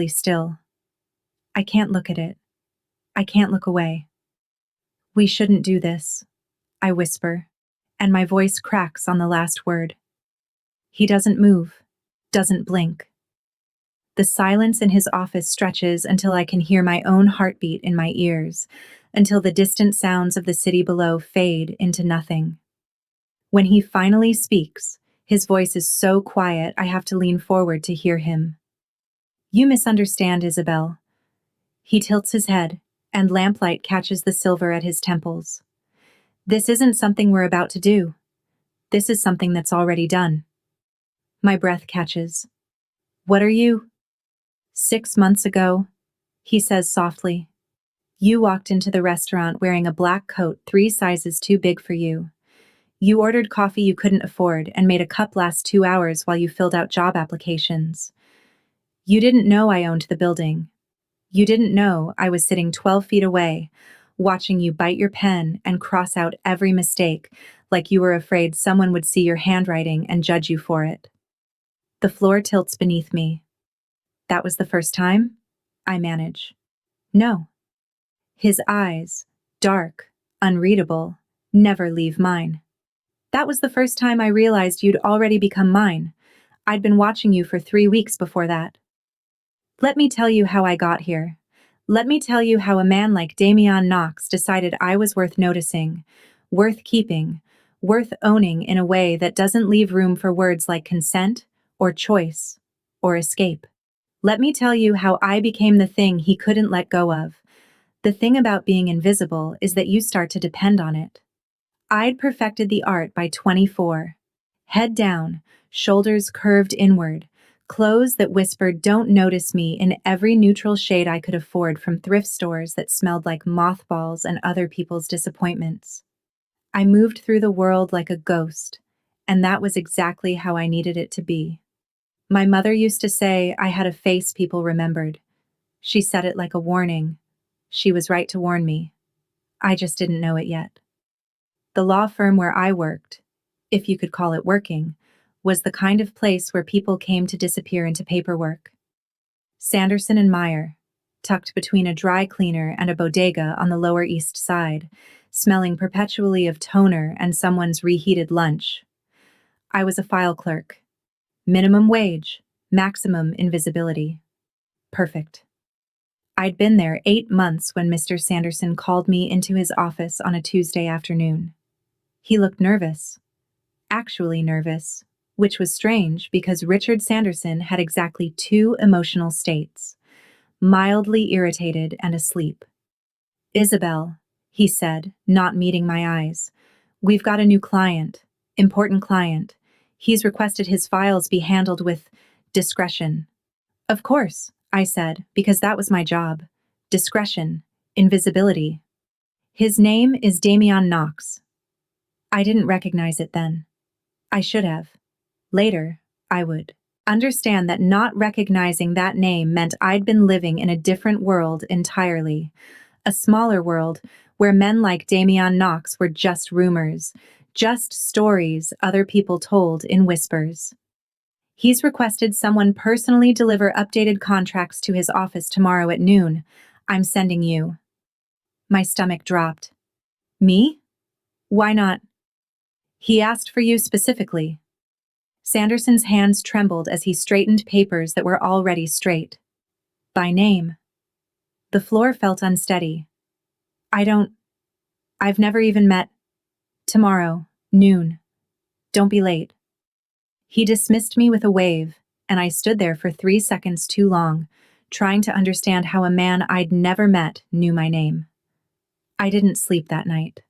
deathly still. I can't look at it. I can't look away. We shouldn't do this, I whisper, and my voice cracks on the last word. He doesn't move, doesn't blink. The silence in his office stretches until I can hear my own heartbeat in my ears, until the distant sounds of the city below fade into nothing. When he finally speaks, his voice is so quiet I have to lean forward to hear him. You misunderstand, Isabel. He tilts his head, and lamplight catches the silver at his temples. This isn't something we're about to do. This is something that's already done. My breath catches. What are you? 6 months ago, he says softly. You walked into the restaurant wearing a black coat 3 sizes too big for you. You ordered coffee you couldn't afford and made a cup last 2 hours while you filled out job applications. You didn't know I owned the building. You didn't know I was sitting 12 feet away, watching you bite your pen and cross out every mistake, like you were afraid someone would see your handwriting and judge you for it. The floor tilts beneath me. That was the first time? I manage. No. His eyes, dark, unreadable, never leave mine. That was the first time I realized you'd already become mine. I'd been watching you for 3 weeks before that. Let me tell you how I got here. Let me tell you how a man like Damian Knox decided I was worth noticing, worth keeping, worth owning in a way that doesn't leave room for words like consent, or choice, or escape. Let me tell you how I became the thing he couldn't let go of. The thing about being invisible is that you start to depend on it. I'd perfected the art by 24. Head down, shoulders curved inward, clothes that whispered "don't notice me" in every neutral shade I could afford from thrift stores that smelled like mothballs and other people's disappointments. I moved through the world like a ghost, and that was exactly how I needed it to be. My mother used to say I had a face people remembered. She said it like a warning. She was right to warn me. I just didn't know it yet. The law firm where I worked, if you could call it working, was the kind of place where people came to disappear into paperwork. Sanderson and Meyer, tucked between a dry cleaner and a bodega on the Lower East Side, smelling perpetually of toner and someone's reheated lunch. I was a file clerk. Minimum wage, maximum invisibility. Perfect. I'd been there 8 months when Mr. Sanderson called me into his office on a Tuesday afternoon. He looked nervous. Actually nervous, which was strange because Richard Sanderson had exactly 2 emotional states: mildly irritated and asleep. Isabel, he said, not meeting my eyes. We've got a new client, important client. He's requested his files be handled with discretion. Of course, I said, because that was my job. Discretion, invisibility. His name is Damian Knox. I didn't recognize it then. I should have. Later, I would. Understand that not recognizing that name meant I'd been living in a different world entirely. A smaller world where men like Damian Knox were just rumors, just stories other people told in whispers. He's requested someone personally deliver updated contracts to his office tomorrow at noon. I'm sending you. My stomach dropped. Me? Why not? He asked for you specifically. Sanderson's hands trembled as he straightened papers that were already straight. By name. The floor felt unsteady. I've never even met. Tomorrow, noon. Don't be late. He dismissed me with a wave, and I stood there for 3 seconds too long, trying to understand how a man I'd never met knew my name. I didn't sleep that night.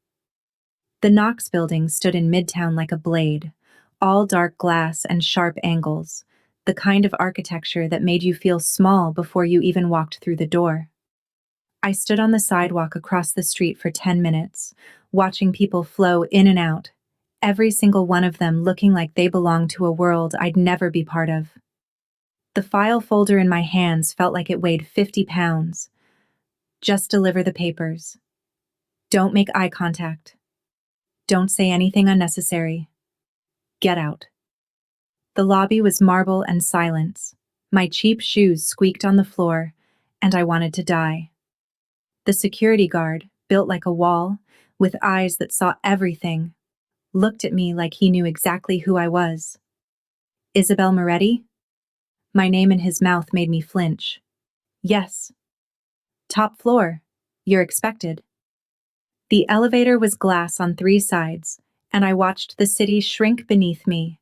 The Knox building stood in Midtown like a blade, all dark glass and sharp angles, the kind of architecture that made you feel small before you even walked through the door. I stood on the sidewalk across the street for 10 minutes, watching people flow in and out, every single one of them looking like they belonged to a world I'd never be part of. The file folder in my hands felt like it weighed 50 pounds. Just deliver the papers. Don't make eye contact. Don't say anything unnecessary. Get out. The lobby was marble and silence. My cheap shoes squeaked on the floor, and I wanted to die. The security guard, built like a wall, with eyes that saw everything, looked at me like he knew exactly who I was. Isabel Moretti? My name in his mouth made me flinch. Yes. Top floor. You're expected. The elevator was glass on 3 sides, and I watched the city shrink beneath me,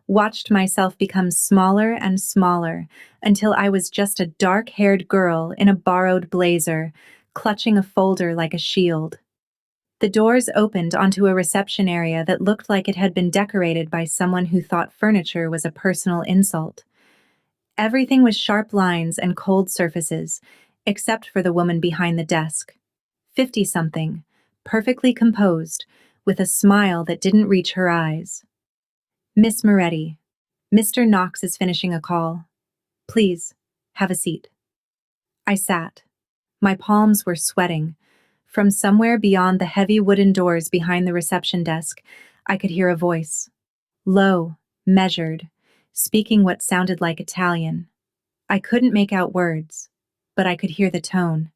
watched myself become smaller and smaller until I was just a dark-haired girl in a borrowed blazer, clutching a folder like a shield. The doors opened onto a reception area that looked like it had been decorated by someone who thought furniture was a personal insult. Everything was sharp lines and cold surfaces, except for the woman behind the desk. 50-something, perfectly composed, with a smile that didn't reach her eyes. Miss Moretti, Mr. Knox is finishing a call. Please, have a seat. I sat. My palms were sweating. From somewhere beyond the heavy wooden doors behind the reception desk, I could hear a voice. Low, measured, speaking what sounded like Italian. I couldn't make out words, but I could hear the tone,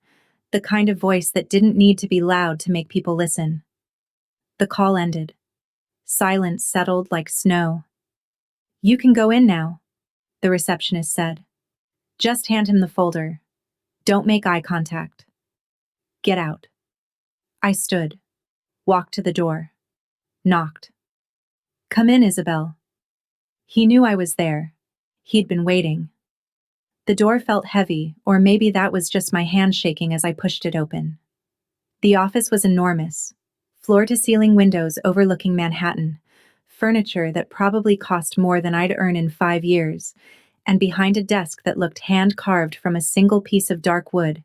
the kind of voice that didn't need to be loud to make people listen. The call ended. Silence settled like snow. You can go in now, the receptionist said. Just hand him the folder. Don't make eye contact. Get out. I stood, walked to the door, knocked. Come in, Isabel. He knew I was there. He'd been waiting. The door felt heavy, or maybe that was just my hand shaking as I pushed it open. The office was enormous. Floor-to-ceiling windows overlooking Manhattan, furniture that probably cost more than I'd earn in 5 years, and behind a desk that looked hand-carved from a single piece of dark wood,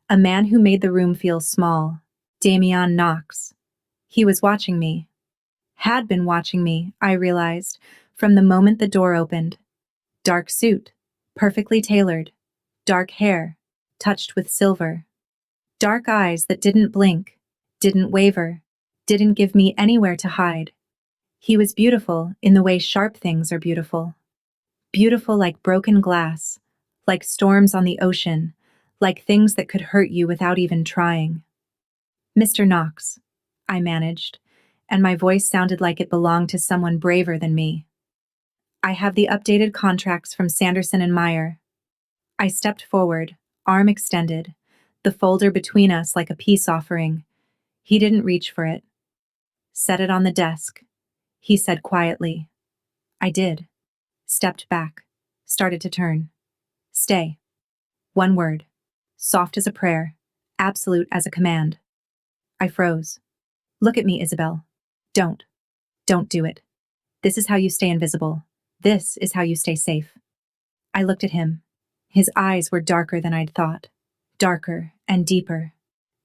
a man who made the room feel small, Damian Knox. He was watching me. Had been watching me, I realized, from the moment the door opened. Dark suit, perfectly tailored, dark hair, touched with silver. Dark eyes that didn't blink, didn't waver, didn't give me anywhere to hide. He was beautiful in the way sharp things are beautiful. Beautiful like broken glass, like storms on the ocean, like things that could hurt you without even trying. Mr. Knox, I managed, and my voice sounded like it belonged to someone braver than me. I have the updated contracts from Sanderson and Meyer. I stepped forward, arm extended, the folder between us like a peace offering. He didn't reach for it. Set it on the desk, he said quietly. I did. Stepped back, started to turn. Stay. One word. Soft as a prayer, absolute as a command. I froze. Look at me, Isabel. Don't do it. This is how you stay invisible. This is how you stay safe. I looked at him. His eyes were darker than I'd thought. Darker and deeper.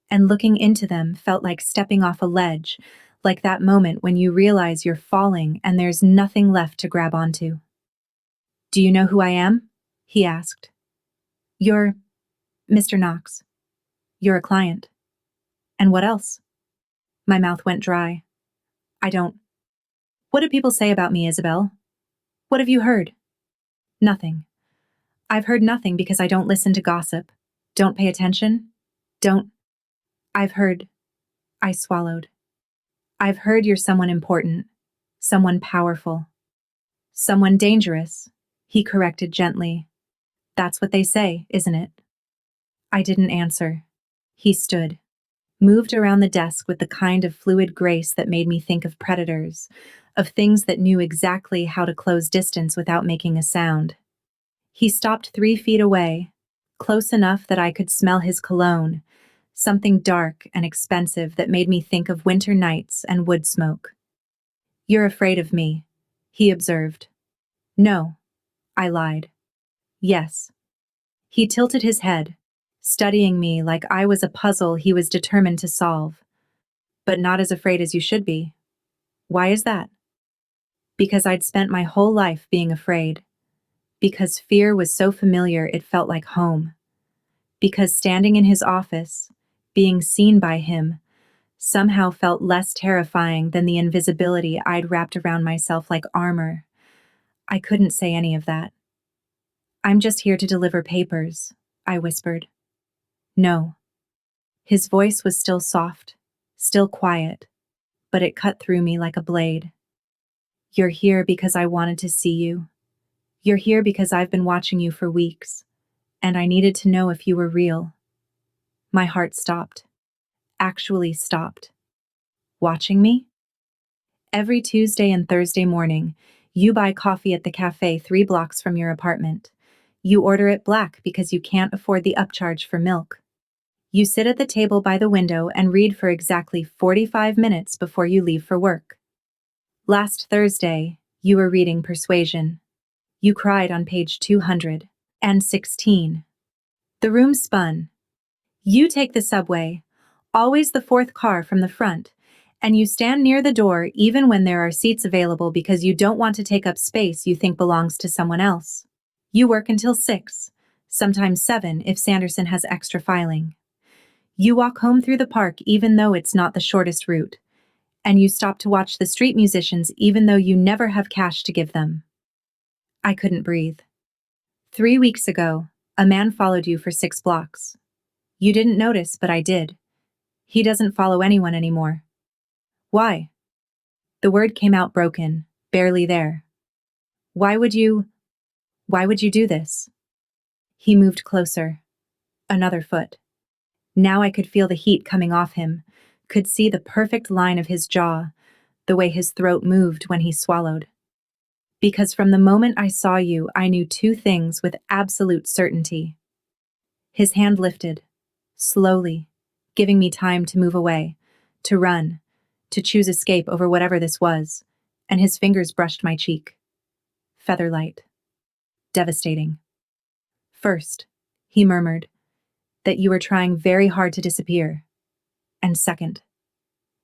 And looking into them felt like stepping off a ledge, like that moment when you realize you're falling and there's nothing left to grab onto. Do you know who I am? He asked. You're Mr. Knox. You're a client. And what else? My mouth went dry. I don't. What do people say about me, Isabel? What have you heard? Nothing. I've heard nothing because I don't listen to gossip. Don't pay attention. I've heard. I swallowed. I've heard you're someone important. Someone powerful. Someone dangerous, he corrected gently. That's what they say, isn't it? I didn't answer. He stood. Moved around the desk with the kind of fluid grace that made me think of predators, of things that knew exactly how to close distance without making a sound. He stopped 3 feet away, close enough that I could smell his cologne, something dark and expensive that made me think of winter nights and wood smoke. You're afraid of me, he observed. No, I lied. Yes. He tilted his head, studying me like I was a puzzle he was determined to solve. But not as afraid as you should be. Why is that? Because I'd spent my whole life being afraid. Because fear was so familiar it felt like home. Because standing in his office, being seen by him, somehow felt less terrifying than the invisibility I'd wrapped around myself like armor. I couldn't say any of that. I'm just here to deliver papers, I whispered. No. His voice was still soft, still quiet, but it cut through me like a blade. You're here because I wanted to see you. You're here because I've been watching you for weeks, and I needed to know if you were real. My heart stopped. Actually stopped. Watching me? Every Tuesday and Thursday morning, you buy coffee at the cafe 3 blocks from your apartment. You order it black because you can't afford the upcharge for milk. You sit at the table by the window and read for exactly 45 minutes before you leave for work. Last Thursday, you were reading Persuasion. You cried on page 216. The room spun. You take the subway, always the 4th car from the front, and you stand near the door even when there are seats available because you don't want to take up space you think belongs to someone else. You work until 6, sometimes 7 if Sanderson has extra filing. You walk home through the park even though it's not the shortest route, and you stop to watch the street musicians even though you never have cash to give them. I couldn't breathe. 3 weeks ago, a man followed you for 6 blocks. You didn't notice, but I did. He doesn't follow anyone anymore. Why? The word came out broken, barely there. Why would you do this? He moved closer. Another foot. Now I could feel the heat coming off him, could see the perfect line of his jaw, the way his throat moved when he swallowed. Because from the moment I saw you, I knew 2 things with absolute certainty. His hand lifted, slowly, giving me time to move away, to run, to choose escape over whatever this was, and his fingers brushed my cheek. Featherlight. Devastating. First, he murmured, that you were trying very hard to disappear. And second,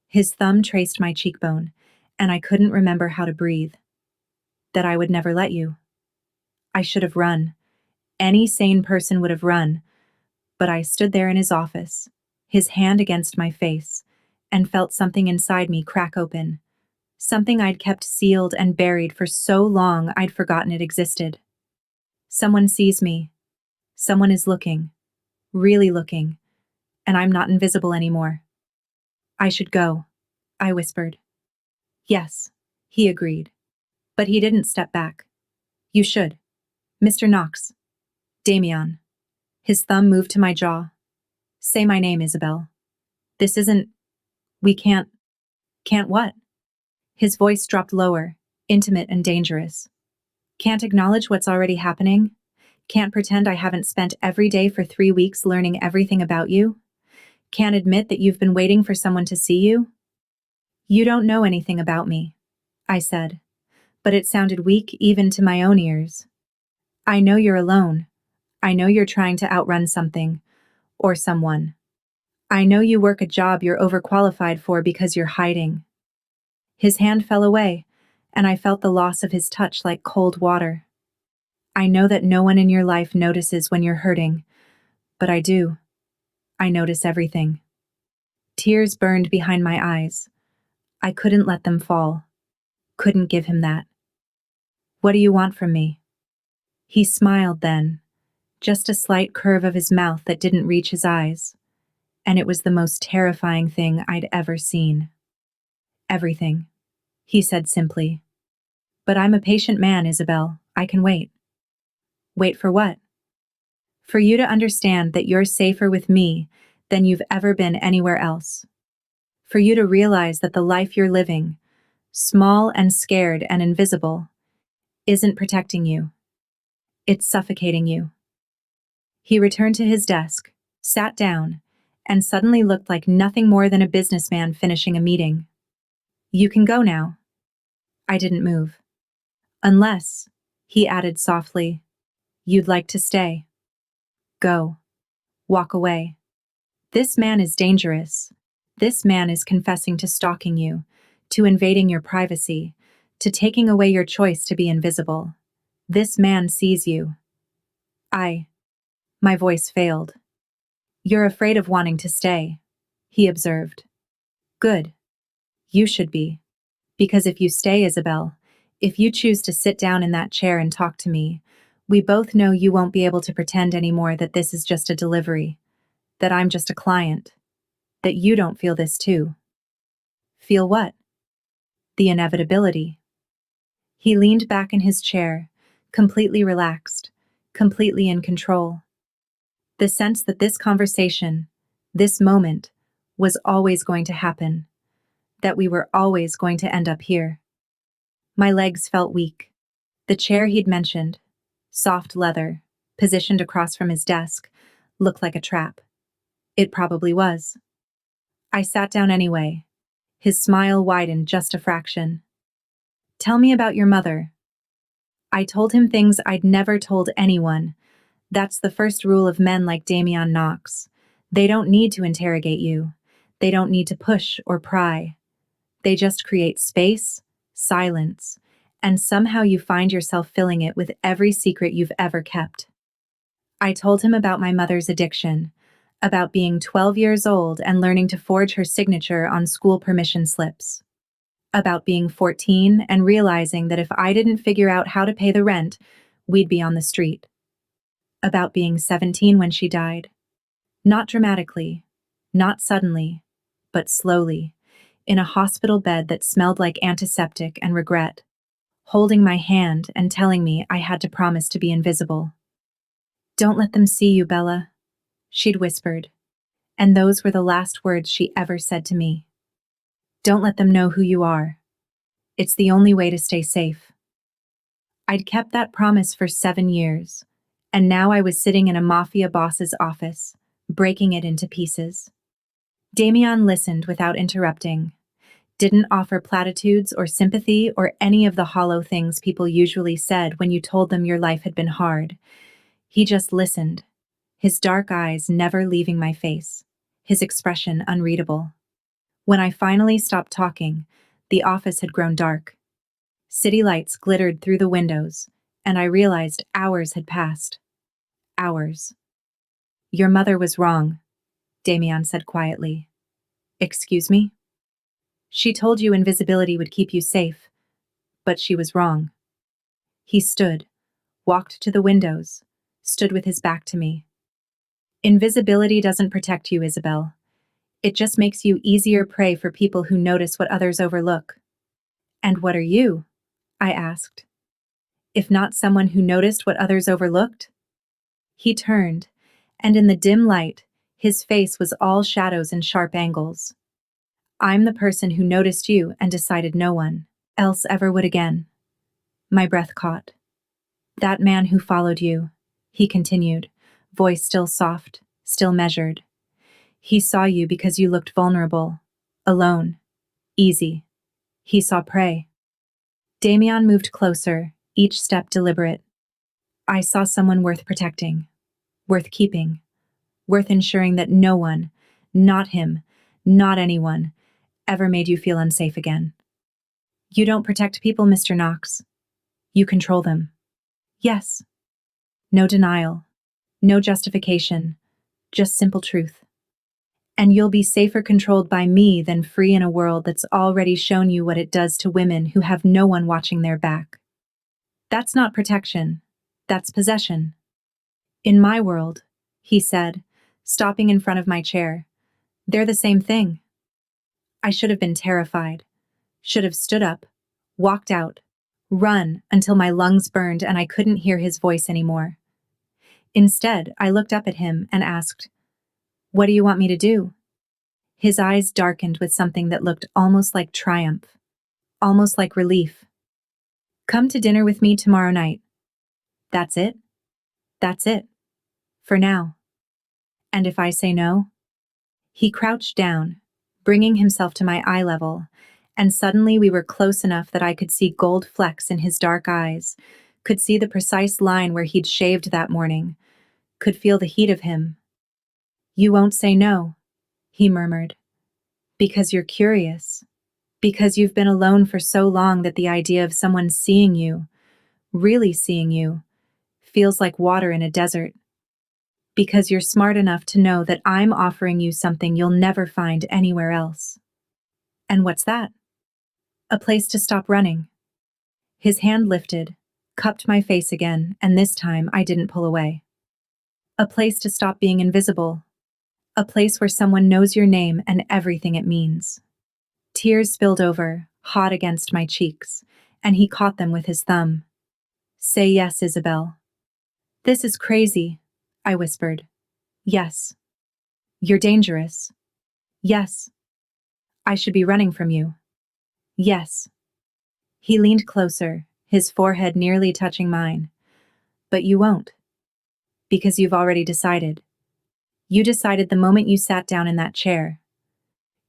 his thumb traced my cheekbone, and I couldn't remember how to breathe. That I would never let you. I should have run. Any sane person would have run, but I stood there in his office, his hand against my face, and felt something inside me crack open. Something I'd kept sealed and buried for so long I'd forgotten it existed. Someone sees me. Someone is looking. Really looking. And I'm not invisible anymore. I should go, I whispered. Yes, he agreed. But he didn't step back. You should. Mr. Knox. Damien. His thumb moved to my jaw. Say my name, Isabel. This isn't... We can't... Can't what? His voice dropped lower, intimate and dangerous. Can't acknowledge what's already happening? Can't pretend I haven't spent every day for 3 weeks learning everything about you? Can't admit that you've been waiting for someone to see you? You don't know anything about me, I said, but it sounded weak even to my own ears. I know you're alone. I know you're trying to outrun something, or someone. I know you work a job you're overqualified for because you're hiding. His hand fell away, and I felt the loss of his touch like cold water. I know that no one in your life notices when you're hurting, but I do. I notice everything. Tears burned behind my eyes. I couldn't let them fall. Couldn't give him that. What do you want from me? He smiled then, just a slight curve of his mouth that didn't reach his eyes, and it was the most terrifying thing I'd ever seen. Everything, he said simply. But I'm a patient man, Isabel. I can wait. Wait for what? For you to understand that you're safer with me than you've ever been anywhere else. For you to realize that the life you're living, small and scared and invisible, isn't protecting you. It's suffocating you. He returned to his desk, sat down, and suddenly looked like nothing more than a businessman finishing a meeting. You can go now. I didn't move. Unless, he added softly, you'd like to stay. Go. Walk away. This man is dangerous. This man is confessing to stalking you, to invading your privacy, to taking away your choice to be invisible. This man sees you. My voice failed. You're afraid of wanting to stay, he observed. Good. You should be. Because if you stay, Isabel, if you choose to sit down in that chair and talk to me, We both know you won't be able to pretend anymore that this is just a delivery, that I'm just a client, that you don't feel this too. Feel what? The inevitability. He leaned back in his chair, completely relaxed, completely in control. The sense that this conversation, this moment, was always going to happen, that we were always going to end up here. My legs felt weak. The chair he'd mentioned, soft leather, positioned across from his desk, looked like a trap. It probably was. I sat down anyway. His smile widened just a fraction. Tell me about your mother. I told him things I'd never told anyone. That's the first rule of men like Damian Knox. They don't need to interrogate you. They don't need to push or pry. They just create space, silence, and somehow you find yourself filling it with every secret you've ever kept. I told him about my mother's addiction, about being 12 years old and learning to forge her signature on school permission slips, about being 14 and realizing that if I didn't figure out how to pay the rent, we'd be on the street, about being 17 when she died. Not dramatically, not suddenly, but slowly, in a hospital bed that smelled like antiseptic and regret, holding my hand and telling me I had to promise to be invisible. Don't let them see you, Bella, she'd whispered, and those were the last words she ever said to me. Don't let them know who you are. It's the only way to stay safe. I'd kept that promise for 7 years, and now I was sitting in a Mafia boss's office, breaking it into pieces. Damian listened without interrupting, didn't offer platitudes or sympathy or any of the hollow things people usually said when you told them your life had been hard. He just listened, his dark eyes never leaving my face, his expression unreadable. When I finally stopped talking, the office had grown dark. City lights glittered through the windows, and I realized hours had passed. Hours. Your mother was wrong, Damian said quietly. Excuse me? She told you invisibility would keep you safe, but she was wrong. He stood, walked to the windows, stood with his back to me. Invisibility doesn't protect you, Isabel. It just makes you easier prey for people who notice what others overlook. And what are you? I asked. If not someone who noticed what others overlooked? He turned, and in the dim light, his face was all shadows and sharp angles. I'm the person who noticed you and decided no one else ever would again. My breath caught. That man who followed you, he continued, voice still soft, still measured. He saw you because you looked vulnerable, alone, easy. He saw prey. Damian moved closer, each step deliberate. I saw someone worth protecting, worth keeping, worth ensuring that no one, not him, not anyone, ever made you feel unsafe again. You don't protect people, Mr. Knox. You control them. Yes. No denial. No justification. Just simple truth. And you'll be safer controlled by me than free in a world that's already shown you what it does to women who have no one watching their back. That's not protection. That's possession. In my world, he said, stopping in front of my chair, they're the same thing. I should have been terrified, should have stood up, walked out, run until my lungs burned and I couldn't hear his voice anymore. Instead, I looked up at him and asked, "What do you want me to do?" His eyes darkened with something that looked almost like triumph, almost like relief. Come to dinner with me tomorrow night. That's it? That's it. For now. And if I say no? He crouched down, bringing himself to my eye level, and suddenly we were close enough that I could see gold flecks in his dark eyes, could see the precise line where he'd shaved that morning, could feel the heat of him. You won't say no, he murmured. Because you're curious. Because you've been alone for so long that the idea of someone seeing you, really seeing you, feels like water in a desert. Because you're smart enough to know that I'm offering you something you'll never find anywhere else. And what's that? A place to stop running. His hand lifted, cupped my face again, and this time I didn't pull away. A place to stop being invisible. A place where someone knows your name and everything it means. Tears spilled over, hot against my cheeks, and he caught them with his thumb. Say yes, Isabel. This is crazy, I whispered. Yes. You're dangerous. Yes. I should be running from you. Yes. He leaned closer, his forehead nearly touching mine. But you won't. Because you've already decided. You decided the moment you sat down in that chair.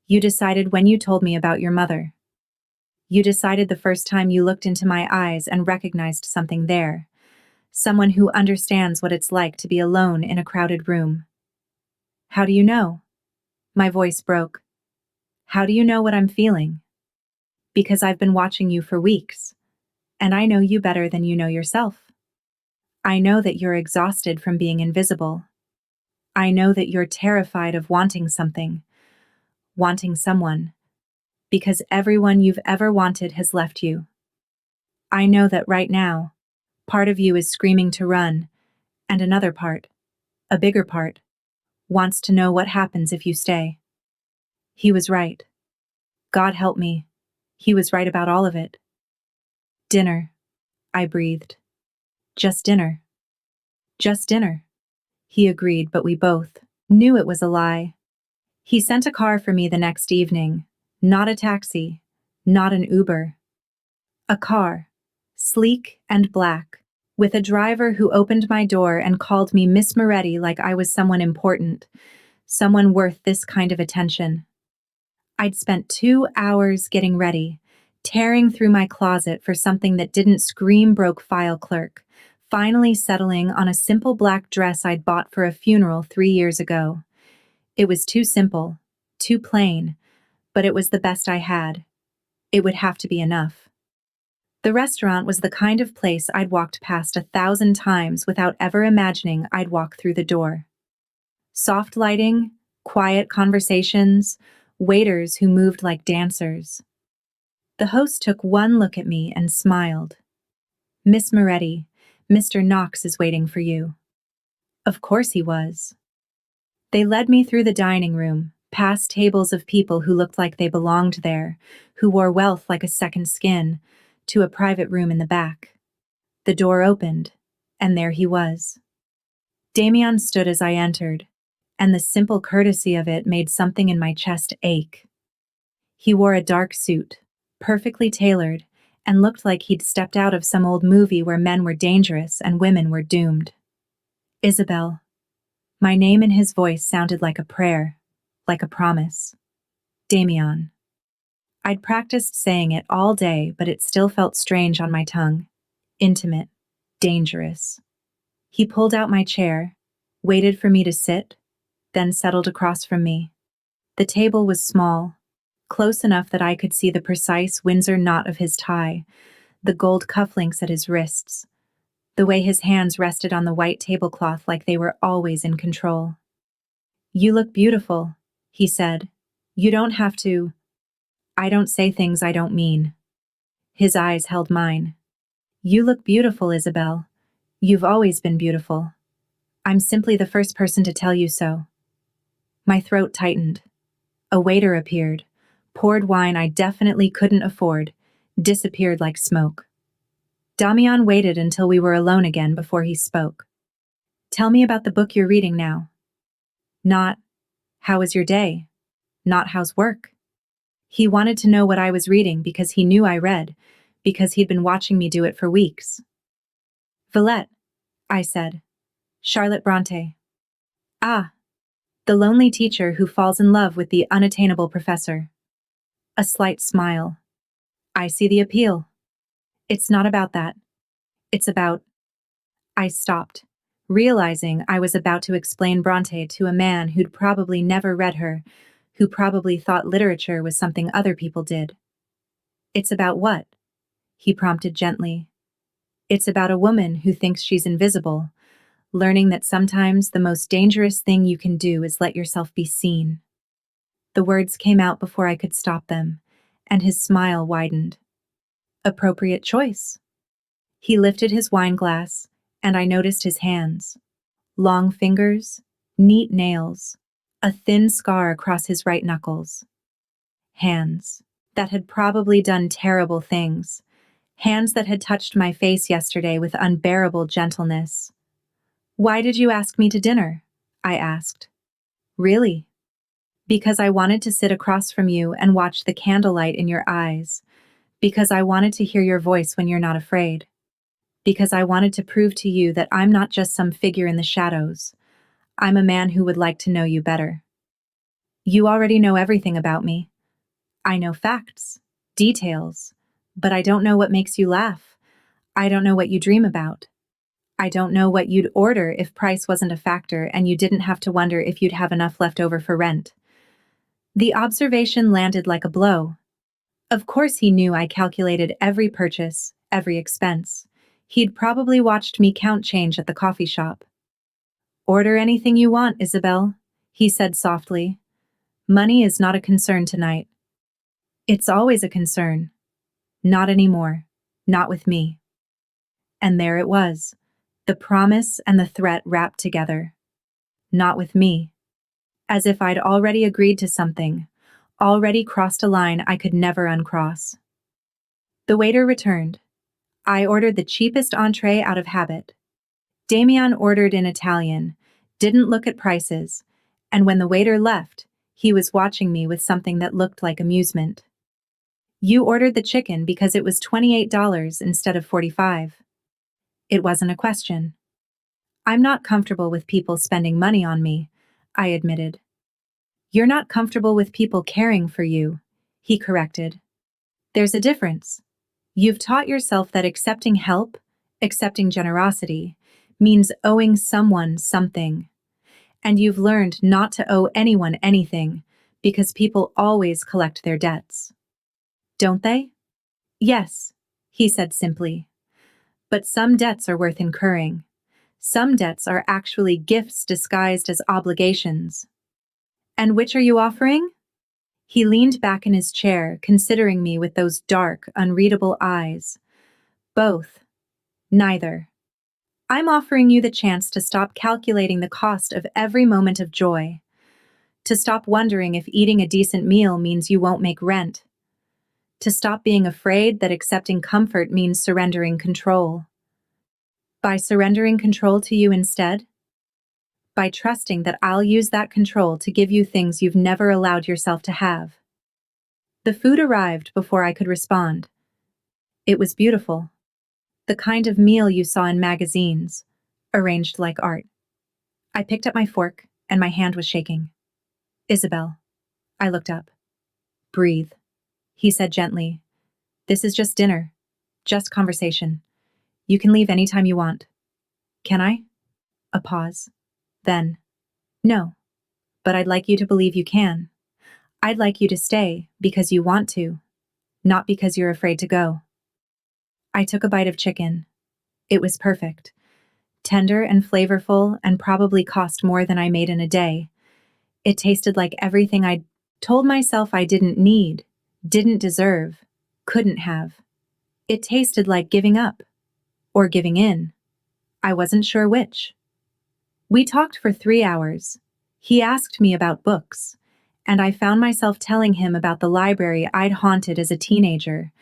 You decided when you told me about your mother. You decided the first time you looked into my eyes and recognized something there. Someone who understands what it's like to be alone in a crowded room. How do you know? My voice broke. How do you know what I'm feeling? Because I've been watching you for weeks, and I know you better than you know yourself. I know that you're exhausted from being invisible. I know that you're terrified of wanting something, wanting someone, because everyone you've ever wanted has left you. I know that right now, part of you is screaming to run, and another part, a bigger part, wants to know what happens if you stay. He was right. God help me. He was right about all of it. Dinner, I breathed. Just dinner. Just dinner. He agreed, but we both knew it was a lie. He sent a car for me the next evening. Not a taxi, not an Uber. A car, sleek and black, with a driver who opened my door and called me Miss Moretti like I was someone important, someone worth this kind of attention. I'd spent 2 hours getting ready, tearing through my closet for something that didn't scream broke file clerk, finally settling on a simple black dress I'd bought for a funeral 3 years ago. It was too simple, too plain, but it was the best I had. It would have to be enough. The restaurant was the kind of place I'd walked past 1,000 times without ever imagining I'd walk through the door. Soft lighting, quiet conversations, waiters who moved like dancers. The host took one look at me and smiled. Miss Moretti, Mr. Knox is waiting for you. Of course he was. They led me through the dining room, past tables of people who looked like they belonged there, who wore wealth like a second skin, to a private room in the back. The door opened, and there he was. Damien stood as I entered, and the simple courtesy of it made something in my chest ache. He wore a dark suit, perfectly tailored, and looked like he'd stepped out of some old movie where men were dangerous and women were doomed. Isabel. My name in his voice sounded like a prayer, like a promise. Damien. I'd practiced saying it all day, but it still felt strange on my tongue. Intimate. Dangerous. He pulled out my chair, waited for me to sit, then settled across from me. The table was small, close enough that I could see the precise Windsor knot of his tie, the gold cufflinks at his wrists, the way his hands rested on the white tablecloth like they were always in control. You look beautiful, he said. You don't have to. I don't say things I don't mean. His eyes held mine. You look beautiful, Isabel. You've always been beautiful. I'm simply the first person to tell you so. My throat tightened. A waiter appeared, poured wine I definitely couldn't afford, disappeared like smoke. Damian waited until we were alone again before he spoke. Tell me about the book you're reading now. Not, how was your day? Not how's work? He wanted to know what I was reading because he knew I read, because he'd been watching me do it for weeks. Villette, I said. Charlotte Bronte. Ah, the lonely teacher who falls in love with the unattainable professor. A slight smile. I see the appeal. It's not about that. It's about... I stopped, realizing I was about to explain Bronte to a man who'd probably never read her, who probably thought literature was something other people did. It's about what? He prompted gently. It's about a woman who thinks she's invisible, learning that sometimes the most dangerous thing you can do is let yourself be seen. The words came out before I could stop them, and his smile widened. Appropriate choice. He lifted his wine glass, and I noticed his hands. Long fingers, neat nails, a thin scar across his right knuckles. Hands that had probably done terrible things. Hands that had touched my face yesterday with unbearable gentleness. "Why did you ask me to dinner?" I asked. "Really?" "Because I wanted to sit across from you and watch the candlelight in your eyes. Because I wanted to hear your voice when you're not afraid. Because I wanted to prove to you that I'm not just some figure in the shadows. I'm a man who would like to know you better. You already know everything about me. I know facts, details, but I don't know what makes you laugh. I don't know what you dream about. I don't know what you'd order if price wasn't a factor and you didn't have to wonder if you'd have enough left over for rent." The observation landed like a blow. Of course he knew I calculated every purchase, every expense. He'd probably watched me count change at the coffee shop. "Order anything you want, Isabel," he said softly. "Money is not a concern tonight." "It's always a concern." "Not anymore. Not with me." And there it was, the promise and the threat wrapped together. Not with me. As if I'd already agreed to something, already crossed a line I could never uncross. The waiter returned. I ordered the cheapest entree out of habit. Damien ordered in Italian, didn't look at prices, and when the waiter left, he was watching me with something that looked like amusement. "You ordered the chicken because it was $28 instead of $45. It wasn't a question." "I'm not comfortable with people spending money on me," I admitted. "You're not comfortable with people caring for you," he corrected. "There's a difference. You've taught yourself that accepting help, accepting generosity, means owing someone something. And you've learned not to owe anyone anything, because people always collect their debts." "Don't they?" "Yes," he said simply. "But some debts are worth incurring. Some debts are actually gifts disguised as obligations." "And which are you offering?" He leaned back in his chair, considering me with those dark, unreadable eyes. "Both. Neither. I'm offering you the chance to stop calculating the cost of every moment of joy. To stop wondering if eating a decent meal means you won't make rent. To stop being afraid that accepting comfort means surrendering control. By surrendering control to you instead? By trusting that I'll use that control to give you things you've never allowed yourself to have." The food arrived before I could respond. It was beautiful. The kind of meal you saw in magazines, arranged like art. I picked up my fork, and my hand was shaking. "Isabel." I looked up. "Breathe," he said gently. "This is just dinner. Just conversation. You can leave anytime you want." "Can I?" A pause. Then, "No, but I'd like you to believe you can. I'd like you to stay because you want to, not because you're afraid to go." I took a bite of chicken. It was perfect. Tender and flavorful, and probably cost more than I made in a day. It tasted like everything I'd told myself I didn't need, didn't deserve, couldn't have. It tasted like giving up. Or giving in. I wasn't sure which. We talked for 3 hours. He asked me about books, and I found myself telling him about the library I'd haunted as a teenager,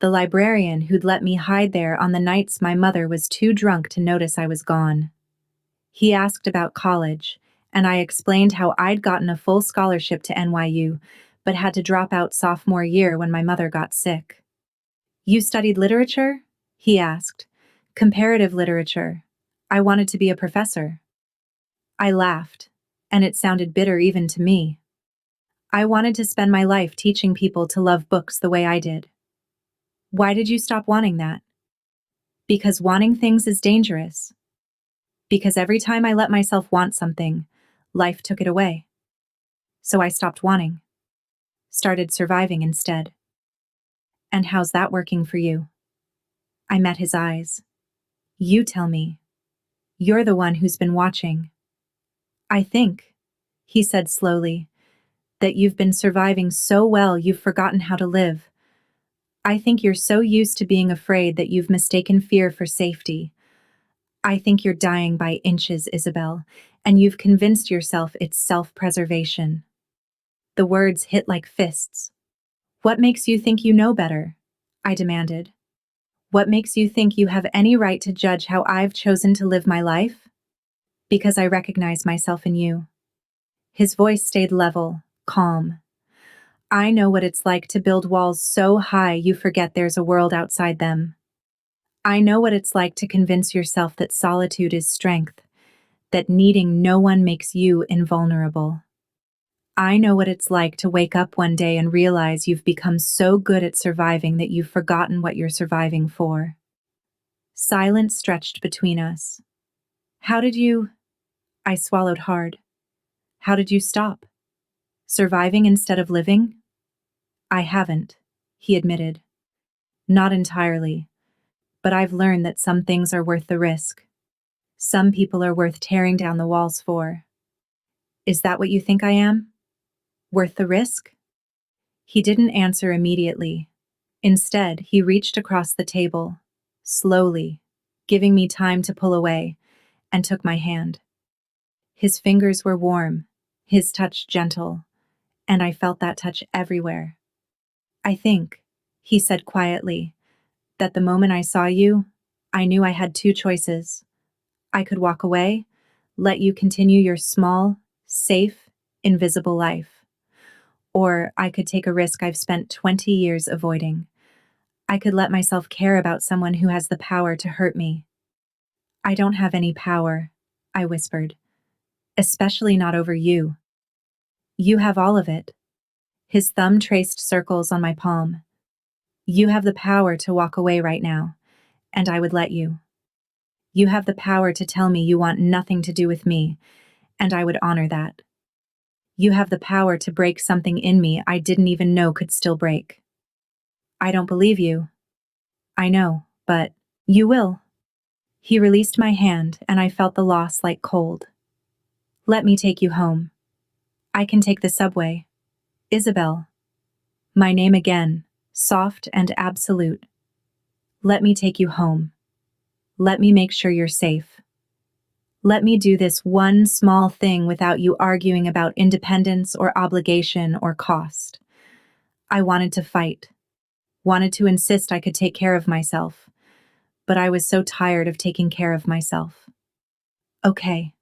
the librarian who'd let me hide there on the nights my mother was too drunk to notice I was gone. He asked about college, and I explained how I'd gotten a full scholarship to NYU, but had to drop out sophomore year when my mother got sick. "You studied literature?" he asked. "Comparative literature. I wanted to be a professor." I laughed, and it sounded bitter even to me. I wanted to spend my life teaching people to love books the way I did. "Why did you stop wanting that?" "Because wanting things is dangerous. Because every time I let myself want something, life took it away. So I stopped wanting. Started surviving instead." "And how's that working for you?" I met his eyes. "You tell me. You're the one who's been watching." "I think," he said slowly, "that you've been surviving so well you've forgotten how to live. I think you're so used to being afraid that you've mistaken fear for safety. I think you're dying by inches, Isabel, and you've convinced yourself it's self-preservation. The words hit like fists. What makes you think you know better? I demanded. What makes you think you have any right to judge how I've chosen to live my life? Because I recognize myself in you. His voice stayed level, calm. I know what it's like to build walls so high you forget there's a world outside them. I know what it's like to convince yourself that solitude is strength, that needing no one makes you invulnerable. I know what it's like to wake up one day and realize you've become so good at surviving that you've forgotten what you're surviving for. Silence stretched between us. How did you... I swallowed hard. How did you stop? Surviving instead of living? I haven't, he admitted. Not entirely, but I've learned that some things are worth the risk. Some people are worth tearing down the walls for. Is that what you think I am? Worth the risk? He didn't answer immediately. Instead, he reached across the table, slowly, giving me time to pull away, and took my hand. His fingers were warm, his touch gentle, and I felt that touch everywhere. I think, he said quietly, that the moment I saw you, I knew I had two choices. I could walk away, let you continue your small, safe, invisible life. Or I could take a risk I've spent 20 years avoiding. I could let myself care about someone who has the power to hurt me. I don't have any power, I whispered. Especially not over you. You have all of it. His thumb traced circles on my palm. You have the power to walk away right now, and I would let you. You have the power to tell me you want nothing to do with me, and I would honor that. You have the power to break something in me I didn't even know could still break. I don't believe you. I know, but you will. He released my hand, and I felt the loss like cold. Let me take you home. I can take the subway. Isabel. My name again, soft and absolute. Let me take you home. Let me make sure you're safe. Let me do this one small thing without you arguing about independence or obligation or cost. I wanted to fight, wanted to insist I could take care of myself, but I was so tired of taking care of myself. Okay,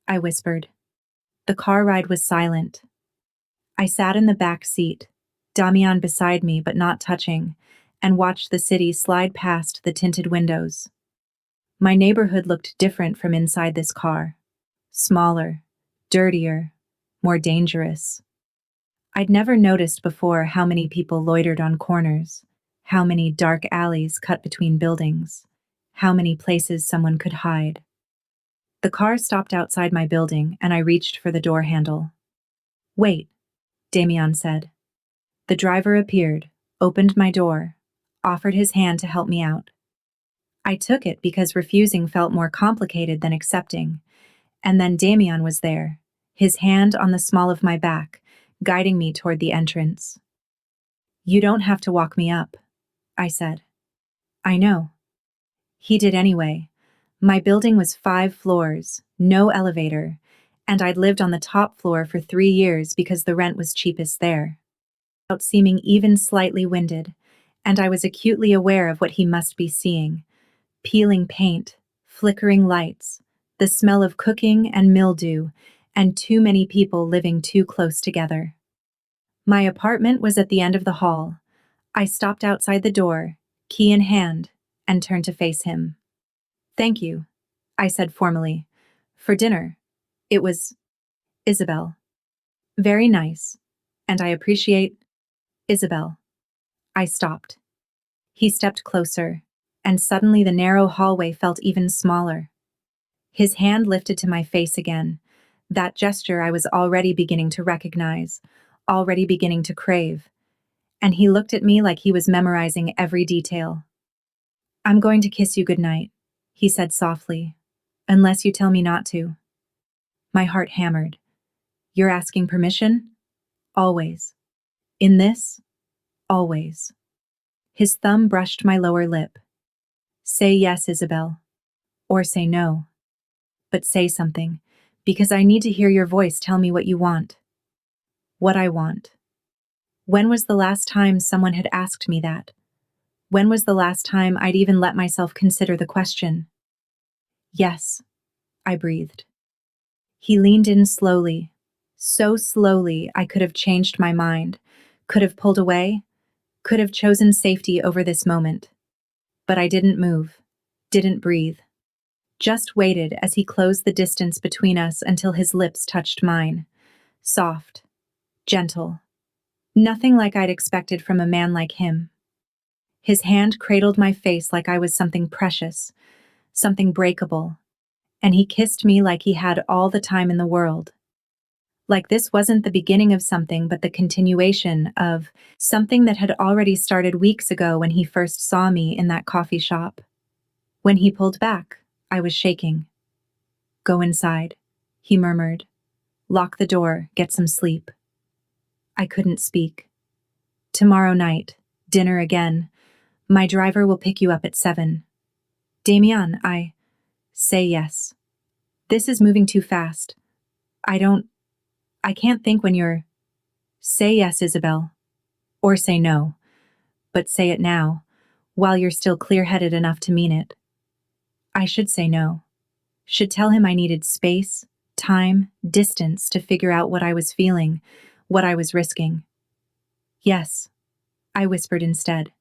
I whispered. The car ride was silent. I sat in the back seat, Damian beside me but not touching, and watched the city slide past the tinted windows. My neighborhood looked different from inside this car. Smaller, dirtier, more dangerous. I'd never noticed before how many people loitered on corners, how many dark alleys cut between buildings, how many places someone could hide. The car stopped outside my building, and I reached for the door handle. Wait, Damian said. The driver appeared, opened my door, offered his hand to help me out. I took it because refusing felt more complicated than accepting, and then Damian was there, his hand on the small of my back, guiding me toward the entrance. You don't have to walk me up, I said. I know. He did anyway. My building was 5 floors, no elevator, and I'd lived on the top floor for 3 years because the rent was cheapest there. Without seeming even slightly winded, and I was acutely aware of what he must be seeing. Peeling paint, flickering lights, the smell of cooking and mildew, and too many people living too close together. My apartment was at the end of the hall. I stopped outside the door, key in hand, and turned to face him. Thank you, I said formally. For dinner. It was... Isabel. Very nice. And I appreciate... Isabel. I stopped. He stepped closer, and suddenly the narrow hallway felt even smaller. His hand lifted to my face again, that gesture I was already beginning to recognize, already beginning to crave, and he looked at me like he was memorizing every detail. I'm going to kiss you goodnight, he said softly, unless you tell me not to. My heart hammered. You're asking permission? Always. In this? Always. His thumb brushed my lower lip. Say yes, Isabel. Or say no. But say something, because I need to hear your voice tell me what you want. What I want. When was the last time someone had asked me that? When was the last time I'd even let myself consider the question? Yes, I breathed. He leaned in slowly, so slowly I could have changed my mind, could have pulled away, could have chosen safety over this moment. But I didn't move, didn't breathe. Just waited as he closed the distance between us until his lips touched mine. Soft, gentle. Nothing like I'd expected from a man like him. His hand cradled my face like I was something precious, something breakable, and he kissed me like he had all the time in the world. Like this wasn't the beginning of something, but the continuation of something that had already started weeks ago when he first saw me in that coffee shop. When he pulled back, I was shaking. Go inside, he murmured. Lock the door, get some sleep. I couldn't speak. Tomorrow night, dinner again. My driver will pick you up at 7. Damien, say yes. This is moving too fast. I can't think when you're... Say yes, Isabel. Or say no. But say it now, while you're still clear-headed enough to mean it. I should say no. Should tell him I needed space, time, distance to figure out what I was feeling, what I was risking. Yes, I whispered instead.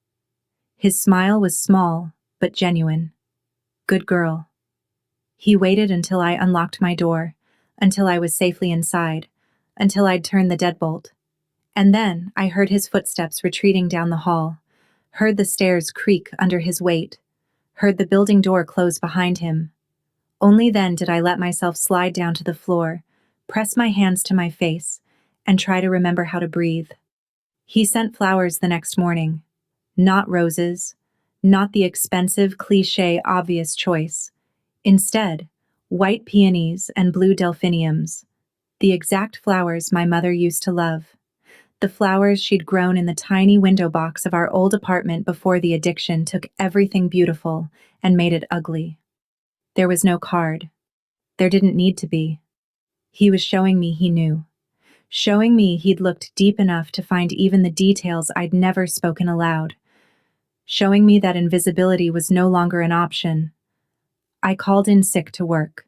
His smile was small, but genuine. Good girl. He waited until I unlocked my door, until I was safely inside, until I'd turned the deadbolt. And then I heard his footsteps retreating down the hall, heard the stairs creak under his weight, heard the building door close behind him. Only then did I let myself slide down to the floor, press my hands to my face, and try to remember how to breathe. He sent flowers the next morning. Not roses, not the expensive, cliché, obvious choice. Instead, white peonies and blue delphiniums, the exact flowers my mother used to love. The flowers she'd grown in the tiny window box of our old apartment before the addiction took everything beautiful and made it ugly. There was no card. There didn't need to be. He was showing me he knew. Showing me he'd looked deep enough to find even the details I'd never spoken aloud. Showing me that invisibility was no longer an option. I called in sick to work.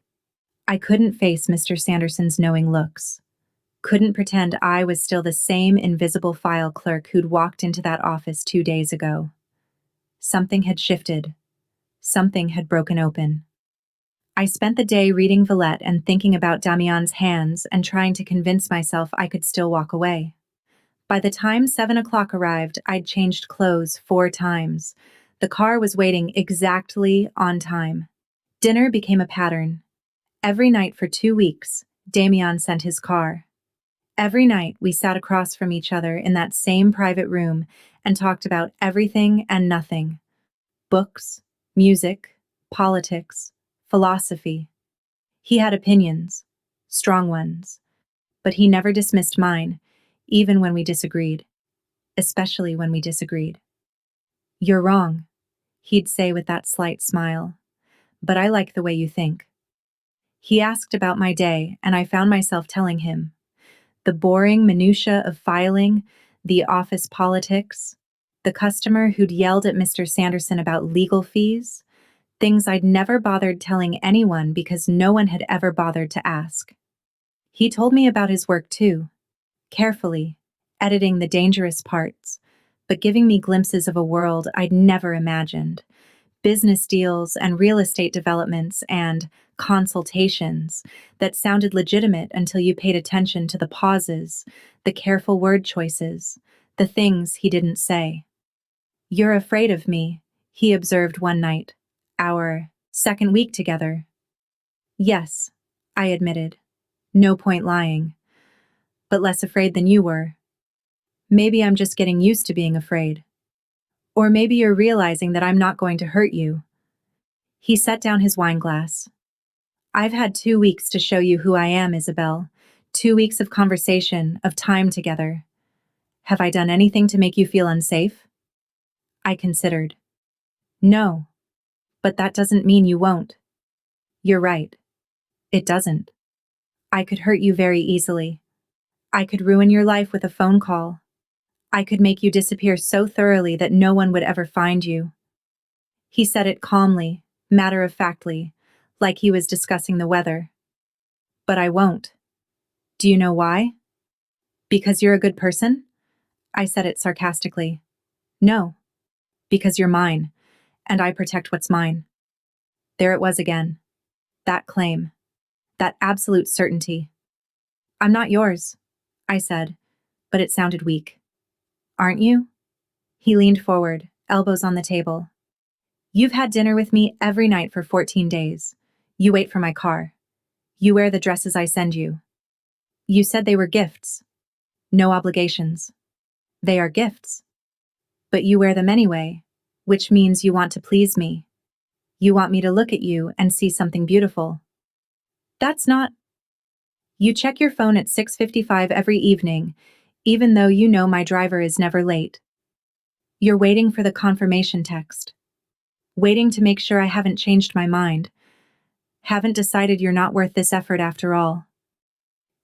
I couldn't face Mr. Sanderson's knowing looks. Couldn't pretend I was still the same invisible file clerk who'd walked into that office 2 days ago. Something had shifted. Something had broken open. I spent the day reading Villette and thinking about Damien's hands and trying to convince myself I could still walk away. By the time 7 o'clock arrived, I'd changed clothes 4 times. The car was waiting exactly on time. Dinner became a pattern. Every night for 2 weeks, Damien sent his car. Every night we sat across from each other in that same private room and talked about everything and nothing. Books, music, politics, philosophy. He had opinions, strong ones, but he never dismissed mine, even when we disagreed, especially when we disagreed. You're wrong, he'd say with that slight smile, but I like the way you think. He asked about my day, and I found myself telling him. The boring minutiae of filing, the office politics, the customer who'd yelled at Mr. Sanderson about legal fees, things I'd never bothered telling anyone because no one had ever bothered to ask. He told me about his work too, carefully, editing the dangerous parts, but giving me glimpses of a world I'd never imagined. Business deals and real estate developments and consultations that sounded legitimate until you paid attention to the pauses, the careful word choices, the things he didn't say. You're afraid of me, he observed one night, our second week together. Yes, I admitted. No point lying. But less afraid than you were. Maybe I'm just getting used to being afraid. Or maybe you're realizing that I'm not going to hurt you. He set down his wine glass. I've had 2 weeks to show you who I am, Isabel. 2 weeks of conversation, of time together. Have I done anything to make you feel unsafe? I considered. No, but that doesn't mean you won't. You're right. It doesn't. I could hurt you very easily. I could ruin your life with a phone call. I could make you disappear so thoroughly that no one would ever find you. He said it calmly, matter-of-factly, like he was discussing the weather. But I won't. Do you know why? Because you're a good person? I said it sarcastically. No. Because you're mine, and I protect what's mine. There it was again. That claim. That absolute certainty. I'm not yours, I said, but it sounded weak. Aren't you? He leaned forward, elbows on the table. You've had dinner with me every night for 14 days. You wait for my car. You wear the dresses I send you. You said they were gifts. No obligations. They are gifts. But you wear them anyway, which means you want to please me. You want me to look at you and see something beautiful. That's not. You check your phone at 6:55 every evening, even though you know my driver is never late. You're waiting for the confirmation text. Waiting to make sure I haven't changed my mind. Haven't decided you're not worth this effort after all.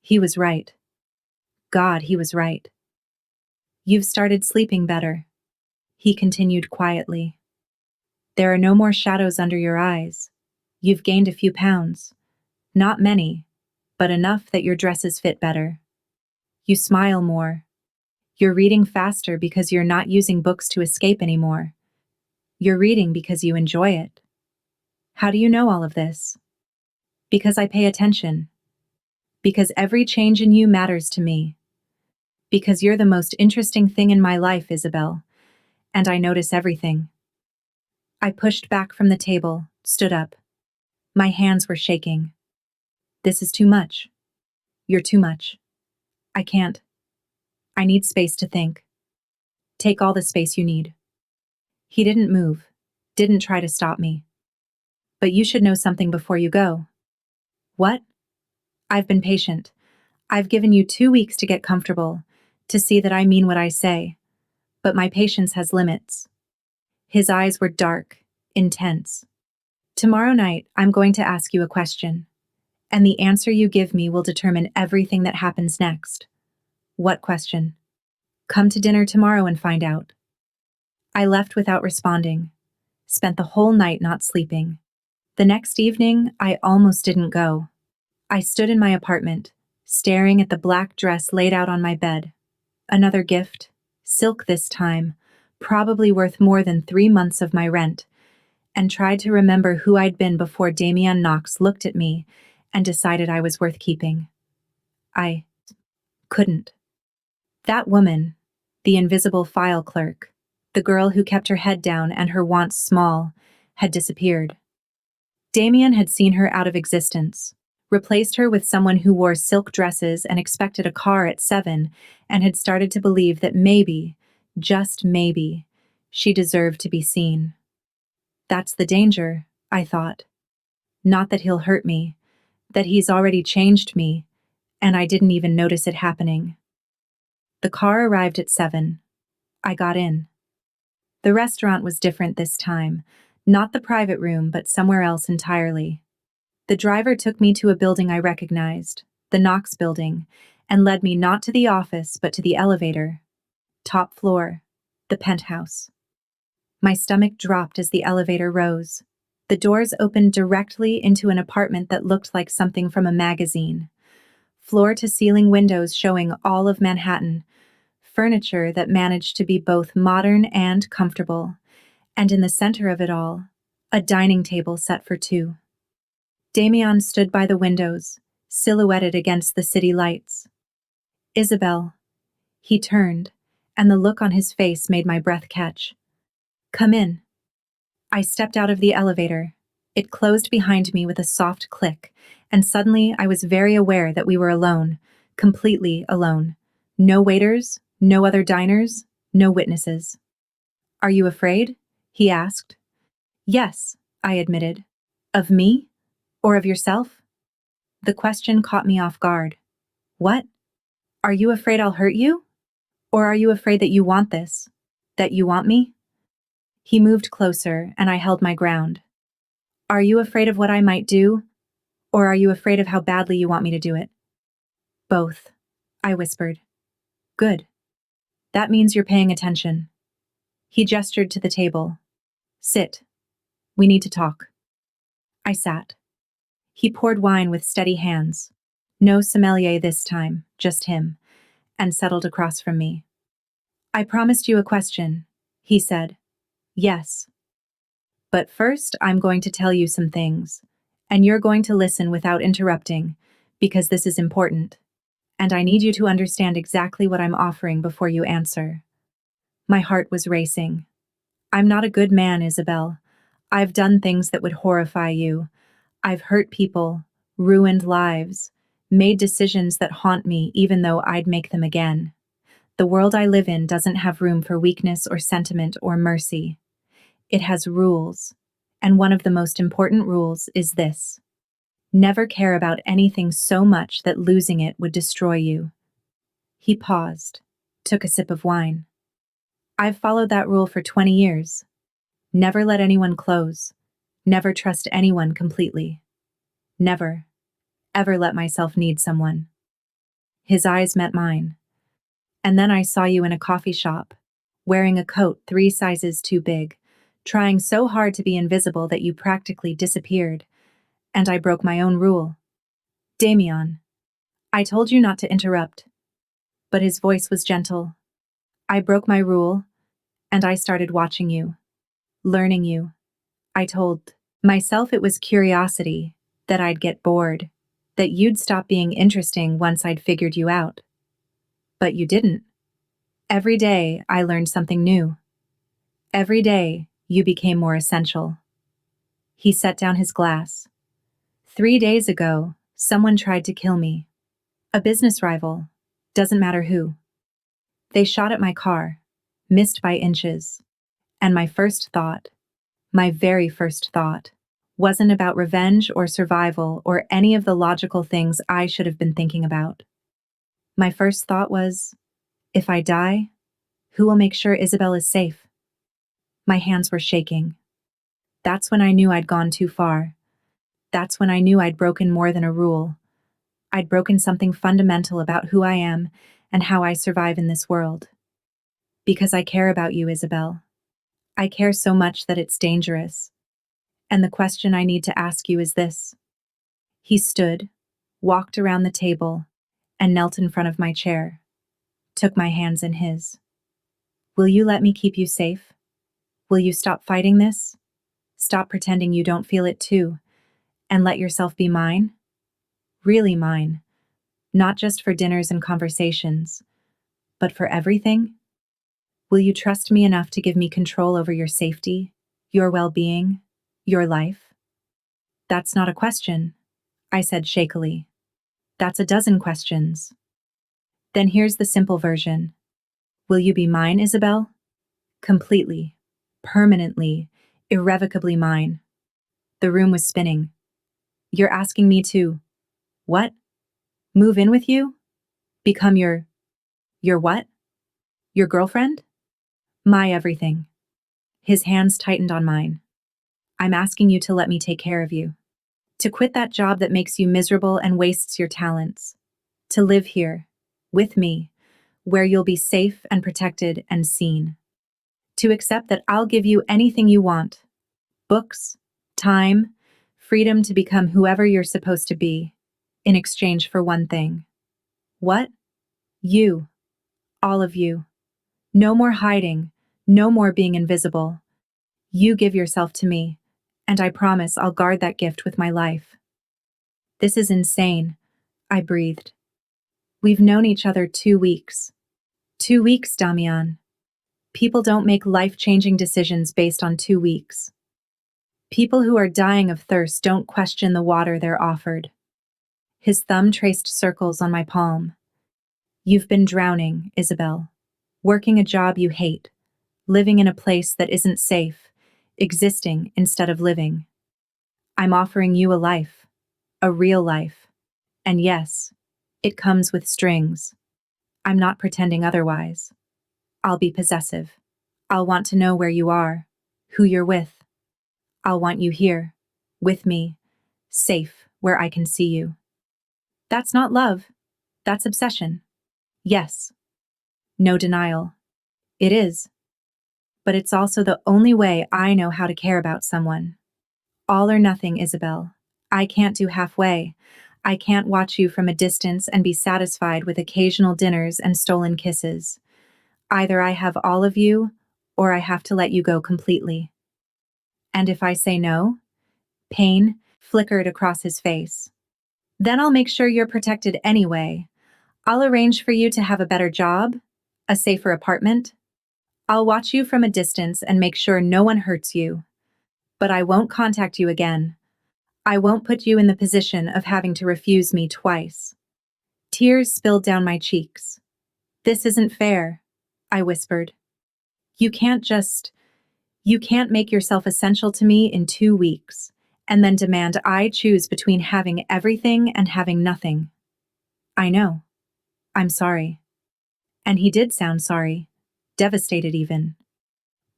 He was right. God, he was right. You've started sleeping better, he continued quietly. There are no more shadows under your eyes. You've gained a few pounds. Not many, but enough that your dresses fit better. You smile more. You're reading faster because you're not using books to escape anymore. You're reading because you enjoy it. How do you know all of this? Because I pay attention. Because every change in you matters to me. Because you're the most interesting thing in my life, Isabel, and I notice everything. I pushed back from the table, stood up. My hands were shaking. This is too much. You're too much. I can't. I need space to think. Take all the space you need. He didn't move, didn't try to stop me. But you should know something before you go. What? I've been patient. I've given you 2 weeks to get comfortable, to see that I mean what I say. But my patience has limits. His eyes were dark, intense. Tomorrow night, I'm going to ask you a question. And the answer you give me will determine everything that happens next. What question? Come to dinner tomorrow and find out. I left without responding. Spent the whole night not sleeping. The next evening, I almost didn't go. I stood in my apartment, staring at the black dress laid out on my bed. Another gift, silk this time, probably worth more than 3 months of my rent, and tried to remember who I'd been before Damian Knox looked at me and decided I was worth keeping. I couldn't. That woman, the invisible file clerk, the girl who kept her head down and her wants small, had disappeared. Damian had seen her out of existence, replaced her with someone who wore silk dresses and expected a car at 7, and had started to believe that maybe, just maybe, she deserved to be seen. That's the danger, I thought. Not that he'll hurt me, that he's already changed me, and I didn't even notice it happening. The car arrived at 7. I got in. The restaurant was different this time, not the private room, but somewhere else entirely. The driver took me to a building I recognized, the Knox building, and led me not to the office but to the elevator. Top floor, the penthouse. My stomach dropped as the elevator rose. The doors opened directly into an apartment that looked like something from a magazine. Floor-to-ceiling windows showing all of Manhattan, furniture that managed to be both modern and comfortable, and in the center of it all, a dining table set for 2. Damian stood by the windows, silhouetted against the city lights. Isabel. He turned, and the look on his face made my breath catch. Come in. I stepped out of the elevator. It closed behind me with a soft click, and suddenly I was very aware that we were alone, completely alone. No waiters, no other diners, no witnesses. Are you afraid? He asked. Yes, I admitted. Of me? Or of yourself? The question caught me off guard. What? Are you afraid I'll hurt you? Or are you afraid that you want this? That you want me? He moved closer, and I held my ground. Are you afraid of what I might do? Or are you afraid of how badly you want me to do it? Both, I whispered. Good. That means you're paying attention. He gestured to the table. Sit. We need to talk. I sat. He poured wine with steady hands. No sommelier this time, just him, and settled across from me. I promised you a question, he said. Yes. But first, I'm going to tell you some things, and you're going to listen without interrupting, because this is important, and I need you to understand exactly what I'm offering before you answer. My heart was racing. I'm not a good man, Isabel. I've done things that would horrify you. I've hurt people, ruined lives, made decisions that haunt me even though I'd make them again. The world I live in doesn't have room for weakness or sentiment or mercy. It has rules, and one of the most important rules is this. Never care about anything so much that losing it would destroy you. He paused, took a sip of wine. I've followed that rule for 20 years. Never let anyone close. Never trust anyone completely. Never, ever let myself need someone. His eyes met mine. And then I saw you in a coffee shop, wearing a coat 3 sizes too big, trying so hard to be invisible that you practically disappeared, and I broke my own rule. Damien, I told you not to interrupt. But his voice was gentle. I broke my rule, and I started watching you, learning you. I told myself it was curiosity, that I'd get bored, that you'd stop being interesting once I'd figured you out. But you didn't. Every day, I learned something new. Every day, you became more essential. He set down his glass. 3 days ago, someone tried to kill me. A business rival. Doesn't matter who. They shot at my car, missed by inches. And my first thought, my very first thought, wasn't about revenge or survival or any of the logical things I should have been thinking about. My first thought was, if I die, who will make sure Isabel is safe? My hands were shaking. That's when I knew I'd gone too far. That's when I knew I'd broken more than a rule. I'd broken something fundamental about who I am and how I survive in this world. Because I care about you, Isabel. I care so much that it's dangerous. And the question I need to ask you is this. He stood, walked around the table, and knelt in front of my chair, took my hands in his. Will you let me keep you safe? Will you stop fighting this? Stop pretending you don't feel it too, and let yourself be mine? Really mine. Not just for dinners and conversations, but for everything? Will you trust me enough to give me control over your safety, your well-being, your life? That's not a question, I said shakily. That's a dozen questions. Then here's the simple version. Will you be mine, Isabel? Completely, permanently, irrevocably mine. The room was spinning. You're asking me to, what? Move in with you? Become your what? Your girlfriend? My everything. His hands tightened on mine. I'm asking you to let me take care of you. To quit that job that makes you miserable and wastes your talents. To live here, with me, where you'll be safe and protected and seen. To accept that I'll give you anything you want. Books, time, freedom to become whoever you're supposed to be, in exchange for one thing. What? You. All of you. No more hiding, no more being invisible. You give yourself to me, and I promise I'll guard that gift with my life. This is insane, I breathed. We've known each other 2 weeks. 2 weeks, Damian. People don't make life-changing decisions based on 2 weeks. People who are dying of thirst don't question the water they're offered. His thumb traced circles on my palm. You've been drowning, Isabel. Working a job you hate. Living in a place that isn't safe. Existing instead of living. I'm offering you a life. A real life. And yes, it comes with strings. I'm not pretending otherwise. I'll be possessive. I'll want to know where you are, who you're with. I'll want you here, with me, safe, where I can see you. That's not love. That's obsession. Yes. No denial. It is. But it's also the only way I know how to care about someone. All or nothing, Isabel. I can't do halfway. I can't watch you from a distance and be satisfied with occasional dinners and stolen kisses. Either I have all of you, or I have to let you go completely. And if I say no? Pain flickered across his face. Then I'll make sure you're protected anyway. I'll arrange for you to have a better job, a safer apartment. I'll watch you from a distance and make sure no one hurts you. But I won't contact you again. I won't put you in the position of having to refuse me twice. Tears spilled down my cheeks. This isn't fair, I whispered. You can't make yourself essential to me in 2 weeks, and then demand I choose between having everything and having nothing. I know. I'm sorry. And he did sound sorry, devastated even.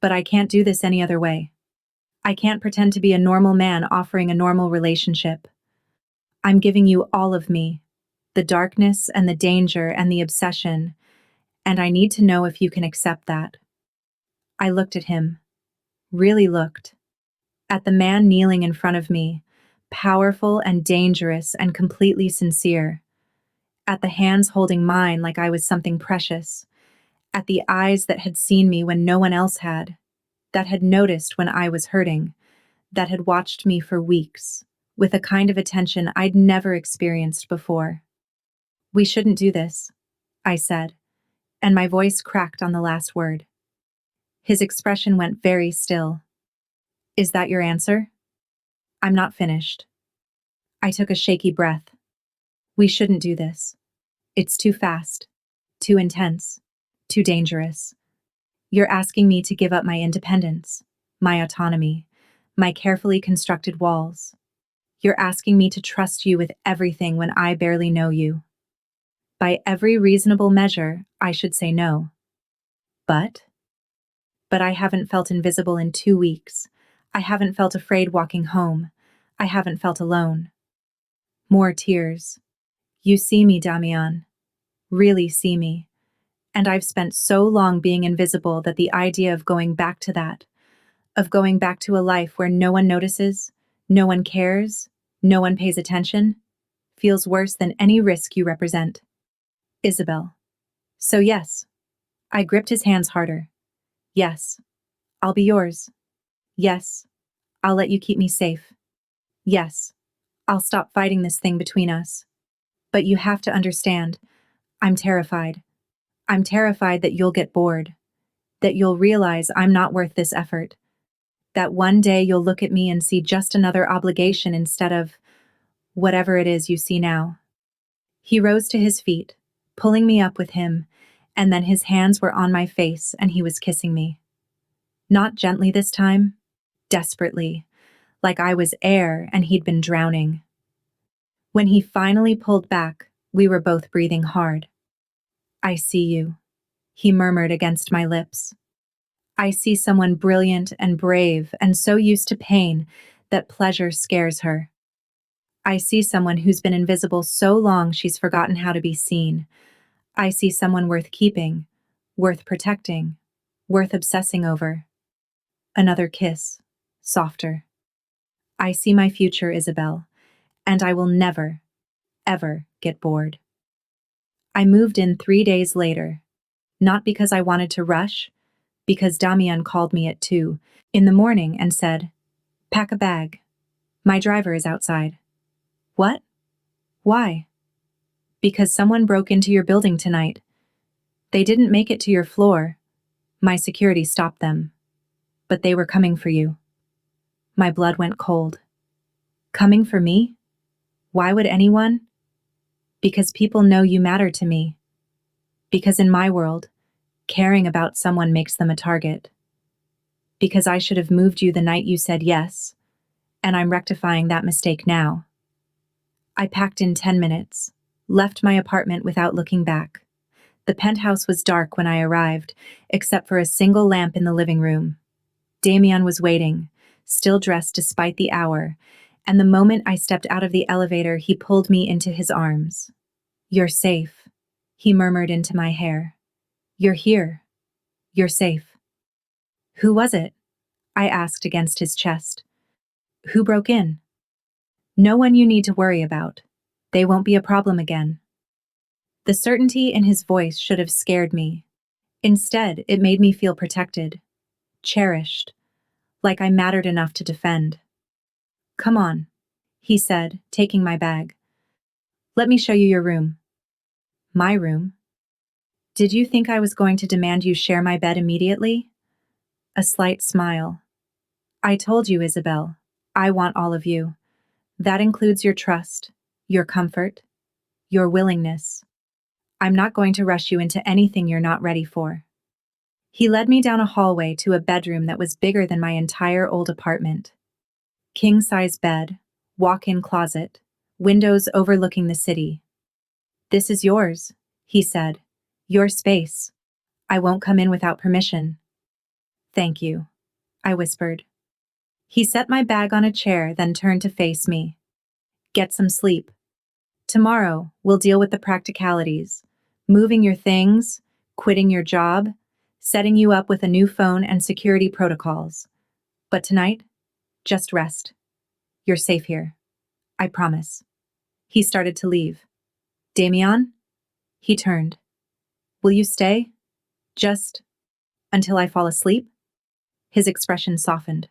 But I can't do this any other way. I can't pretend to be a normal man offering a normal relationship. I'm giving you all of me, the darkness and the danger and the obsession, and I need to know if you can accept that. I looked at him, really looked, at the man kneeling in front of me, powerful and dangerous and completely sincere, at the hands holding mine like I was something precious, at the eyes that had seen me when no one else had, that had noticed when I was hurting, that had watched me for weeks, with a kind of attention I'd never experienced before. We shouldn't do this, I said, and my voice cracked on the last word. His expression went very still. Is that your answer? I'm not finished. I took a shaky breath. We shouldn't do this. It's too fast, too intense, too dangerous. You're asking me to give up my independence, my autonomy, my carefully constructed walls. You're asking me to trust you with everything when I barely know you. By every reasonable measure, I should say no. But I haven't felt invisible in 2 weeks. I haven't felt afraid walking home. I haven't felt alone. More tears. You see me, Damian. Really see me. And I've spent so long being invisible that the idea of going back to that, of going back to a life where no one notices, no one cares, no one pays attention, feels worse than any risk you represent. Isabel. So yes. I gripped his hands harder. Yes. I'll be yours. Yes. I'll let you keep me safe. Yes. I'll stop fighting this thing between us. But you have to understand, I'm terrified. I'm terrified that you'll get bored, that you'll realize I'm not worth this effort, that one day you'll look at me and see just another obligation instead of whatever it is you see now. He rose to his feet, pulling me up with him, and then his hands were on my face and he was kissing me. Not gently this time, desperately, like I was air and he'd been drowning. When he finally pulled back, we were both breathing hard. I see you, he murmured against my lips. I see someone brilliant and brave and so used to pain that pleasure scares her. I see someone who's been invisible so long she's forgotten how to be seen. I see someone worth keeping, worth protecting, worth obsessing over. Another kiss, softer. I see my future, Isabel, and I will never, ever get bored. I moved in 3 days later, not because I wanted to rush, because Damian called me at 2 in the morning and said, "Pack a bag. My driver is outside." What? Why? Because someone broke into your building tonight. They didn't make it to your floor. My security stopped them. But they were coming for you. My blood went cold. Coming for me? Why would anyone? Because people know you matter to me. Because in my world, caring about someone makes them a target. Because I should have moved you the night you said yes, and I'm rectifying that mistake now. I packed in 10 minutes, left my apartment without looking back. The penthouse was dark when I arrived, except for a single lamp in the living room. Damien was waiting, still dressed despite the hour, and the moment I stepped out of the elevator, he pulled me into his arms. "You're safe," he murmured into my hair. "You're here. You're safe." "Who was it?" I asked against his chest. "Who broke in?" "No one you need to worry about. They won't be a problem again." The certainty in his voice should have scared me. Instead, it made me feel protected, cherished, like I mattered enough to defend. "Come on," he said, taking my bag. "Let me show you your room." "My room? Did you think I was going to demand you share my bed immediately?" A slight smile. "I told you, Isabel, I want all of you. That includes your trust, your comfort, your willingness. I'm not going to rush you into anything you're not ready for." He led me down a hallway to a bedroom that was bigger than my entire old apartment. King-size bed, walk-in closet, windows overlooking the city. "This is yours," he said. "Your space. I won't come in without permission." "Thank you," I whispered. He set my bag on a chair, then turned to face me. "Get some sleep. Tomorrow, we'll deal with the practicalities. Moving your things, quitting your job, setting you up with a new phone and security protocols. But tonight, just rest. You're safe here. I promise." He started to leave. "Damien?" He turned. "Will you stay? Just until I fall asleep?" His expression softened.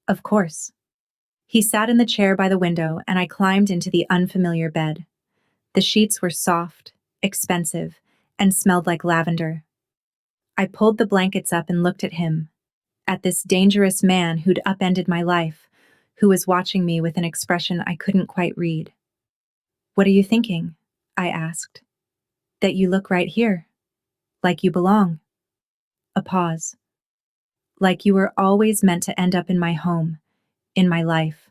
"Of course." He sat in the chair by the window, and I climbed into the unfamiliar bed. The sheets were soft, expensive, and smelled like lavender. I pulled the blankets up and looked at him, at this dangerous man who'd upended my life, who was watching me with an expression I couldn't quite read. "What are you thinking?" I asked. "That you look right here, like you belong." A pause. "Like you were always meant to end up in my home, in my life.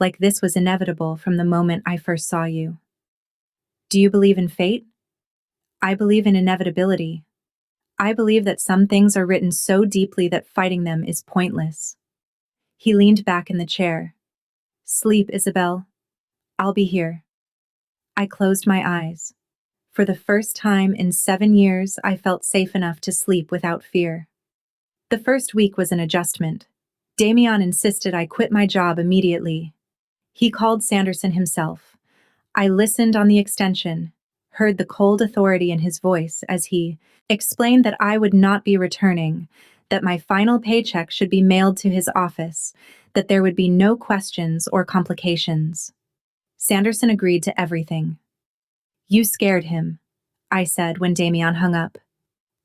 Like this was inevitable from the moment I first saw you." "Do you believe in fate?" "I believe in inevitability. I believe that some things are written so deeply that fighting them is pointless." He leaned back in the chair. "Sleep, Isabel. I'll be here." I closed my eyes. For the first time in 7 years, I felt safe enough to sleep without fear. The first week was an adjustment. Damien insisted I quit my job immediately. He called Sanderson himself. I listened on the extension, heard the cold authority in his voice as he explained that I would not be returning, that my final paycheck should be mailed to his office, that there would be no questions or complications. Sanderson agreed to everything. "You scared him," I said when Damien hung up.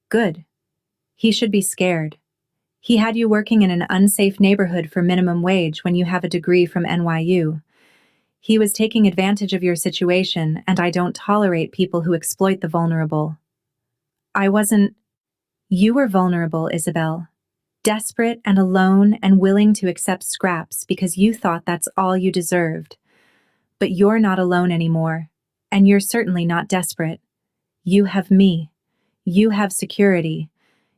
"Good. He should be scared. He had you working in an unsafe neighborhood for minimum wage when you have a degree from NYU. He was taking advantage of your situation, and I don't tolerate people who exploit the vulnerable." "I wasn't—" "You were vulnerable, Isabel. Desperate and alone and willing to accept scraps because you thought that's all you deserved. But you're not alone anymore, and you're certainly not desperate. You have me. You have security.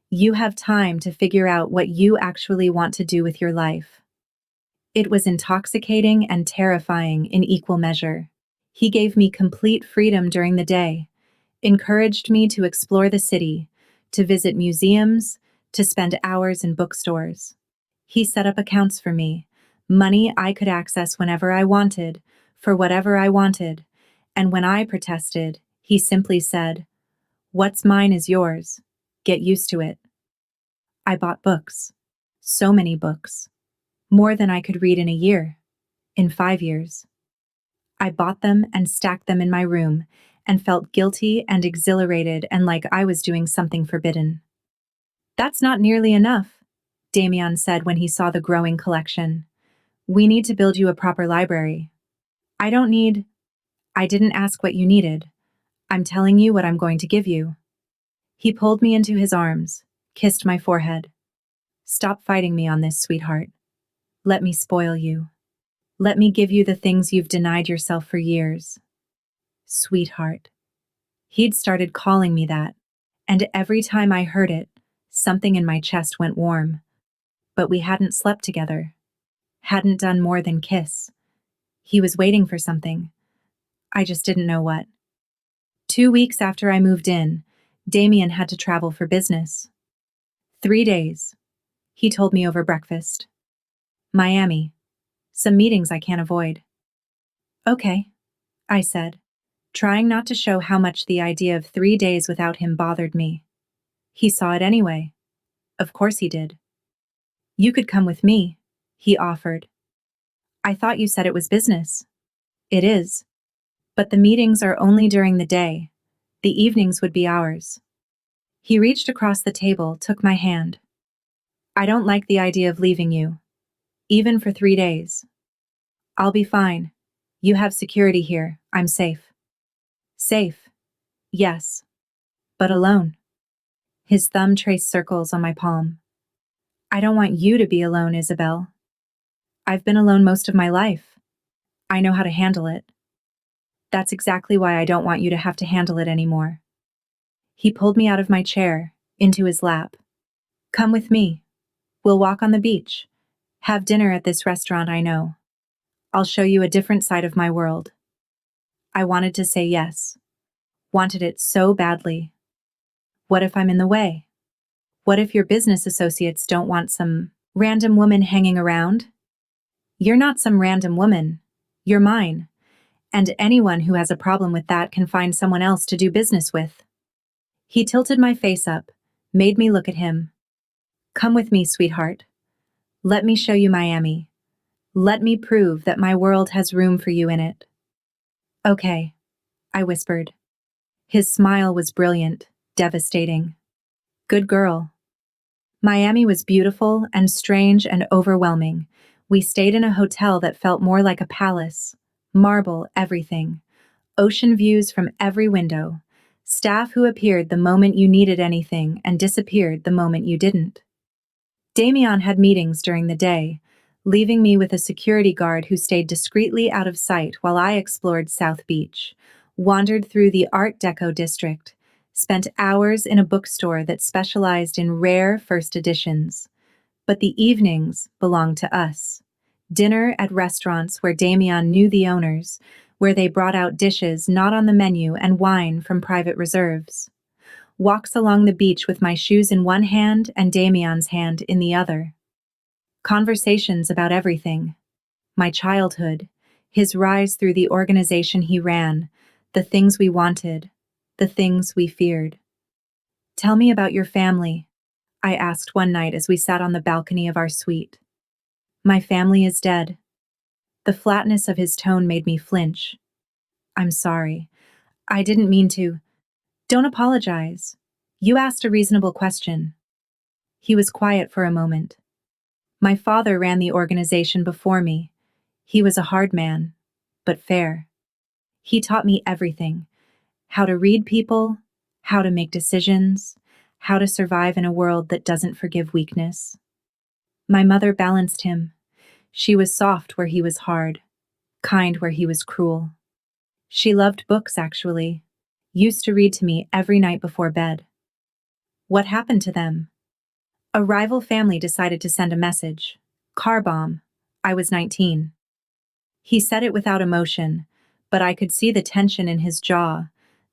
You have time to figure out what you actually want to do with your life." It was intoxicating and terrifying in equal measure. He gave me complete freedom during the day, encouraged me to explore the city, to visit museums, to spend hours in bookstores. He set up accounts for me, money I could access whenever I wanted, for whatever I wanted, and when I protested, he simply said, "What's mine is yours. Get used to it." I bought books. So many books. More than I could read in a year. In 5 years. I bought them and stacked them in my room, and felt guilty and exhilarated and like I was doing something forbidden. "That's not nearly enough," Damien said when he saw the growing collection. "We need to build you a proper library." "I don't need—" "I didn't ask what you needed. I'm telling you what I'm going to give you." He pulled me into his arms, kissed my forehead. "Stop fighting me on this, sweetheart. Let me spoil you. Let me give you the things you've denied yourself for years." Sweetheart. He'd started calling me that, and every time I heard it, something in my chest went warm. but we hadn't slept together, hadn't done more than kiss. He was waiting for something. I just didn't know what. 2 weeks after I moved in, Damien had to travel for business. 3 days. He told me over breakfast. Miami. Some meetings I can't avoid. Okay, I said, trying not to show how much the idea of 3 days without him bothered me. He saw it anyway. Of course he did. You could come with me, he offered. I thought you said it was business. It is. But the meetings are only during the day. The evenings would be ours. He reached across the table, took my hand. I don't like the idea of leaving you. Even for 3 days. I'll be fine. You have security here. I'm safe. Safe. Yes. But alone. His thumb traced circles on my palm. I don't want you to be alone, Isabel. I've been alone most of my life. I know how to handle it. That's exactly why I don't want you to have to handle it anymore. He pulled me out of my chair, into his lap. Come with me. We'll walk on the beach. Have dinner at this restaurant I know. I'll show you a different side of my world. I wanted to say yes. Wanted it so badly. What if I'm in the way? What if your business associates don't want some random woman hanging around? You're not some random woman. You're mine. And anyone who has a problem with that can find someone else to do business with. He tilted my face up, made me look at him. Come with me, sweetheart. Let me show you Miami. Let me prove that my world has room for you in it. Okay, I whispered. His smile was brilliant, devastating. Good girl. Miami was beautiful and strange and overwhelming. We stayed in a hotel that felt more like a palace. Marble, everything. Ocean views from every window. Staff who appeared the moment you needed anything and disappeared the moment you didn't. Damien had meetings during the day, leaving me with a security guard who stayed discreetly out of sight while I explored South Beach, wandered through the Art Deco district, spent hours in a bookstore that specialized in rare first editions. But the evenings belonged to us. Dinner at restaurants where Damien knew the owners, where they brought out dishes not on the menu and wine from private reserves. Walks along the beach with my shoes in one hand and Damien's hand in the other. Conversations about everything. My childhood, his rise through the organization he ran, the things we wanted, the things we feared. Tell me about your family, I asked one night as we sat on the balcony of our suite. My family is dead. The flatness of his tone made me flinch. I'm sorry. I didn't mean to. Don't apologize. You asked a reasonable question. He was quiet for a moment. My father ran the organization before me. He was a hard man, but fair. He taught me everything. How to read people, how to make decisions, how to survive in a world that doesn't forgive weakness. My mother balanced him. She was soft where he was hard, kind where he was cruel. She loved books, actually. Used to read to me every night before bed. What happened to them? A rival family decided to send a message. Car bomb. I was 19. He said it without emotion, but I could see the tension in his jaw,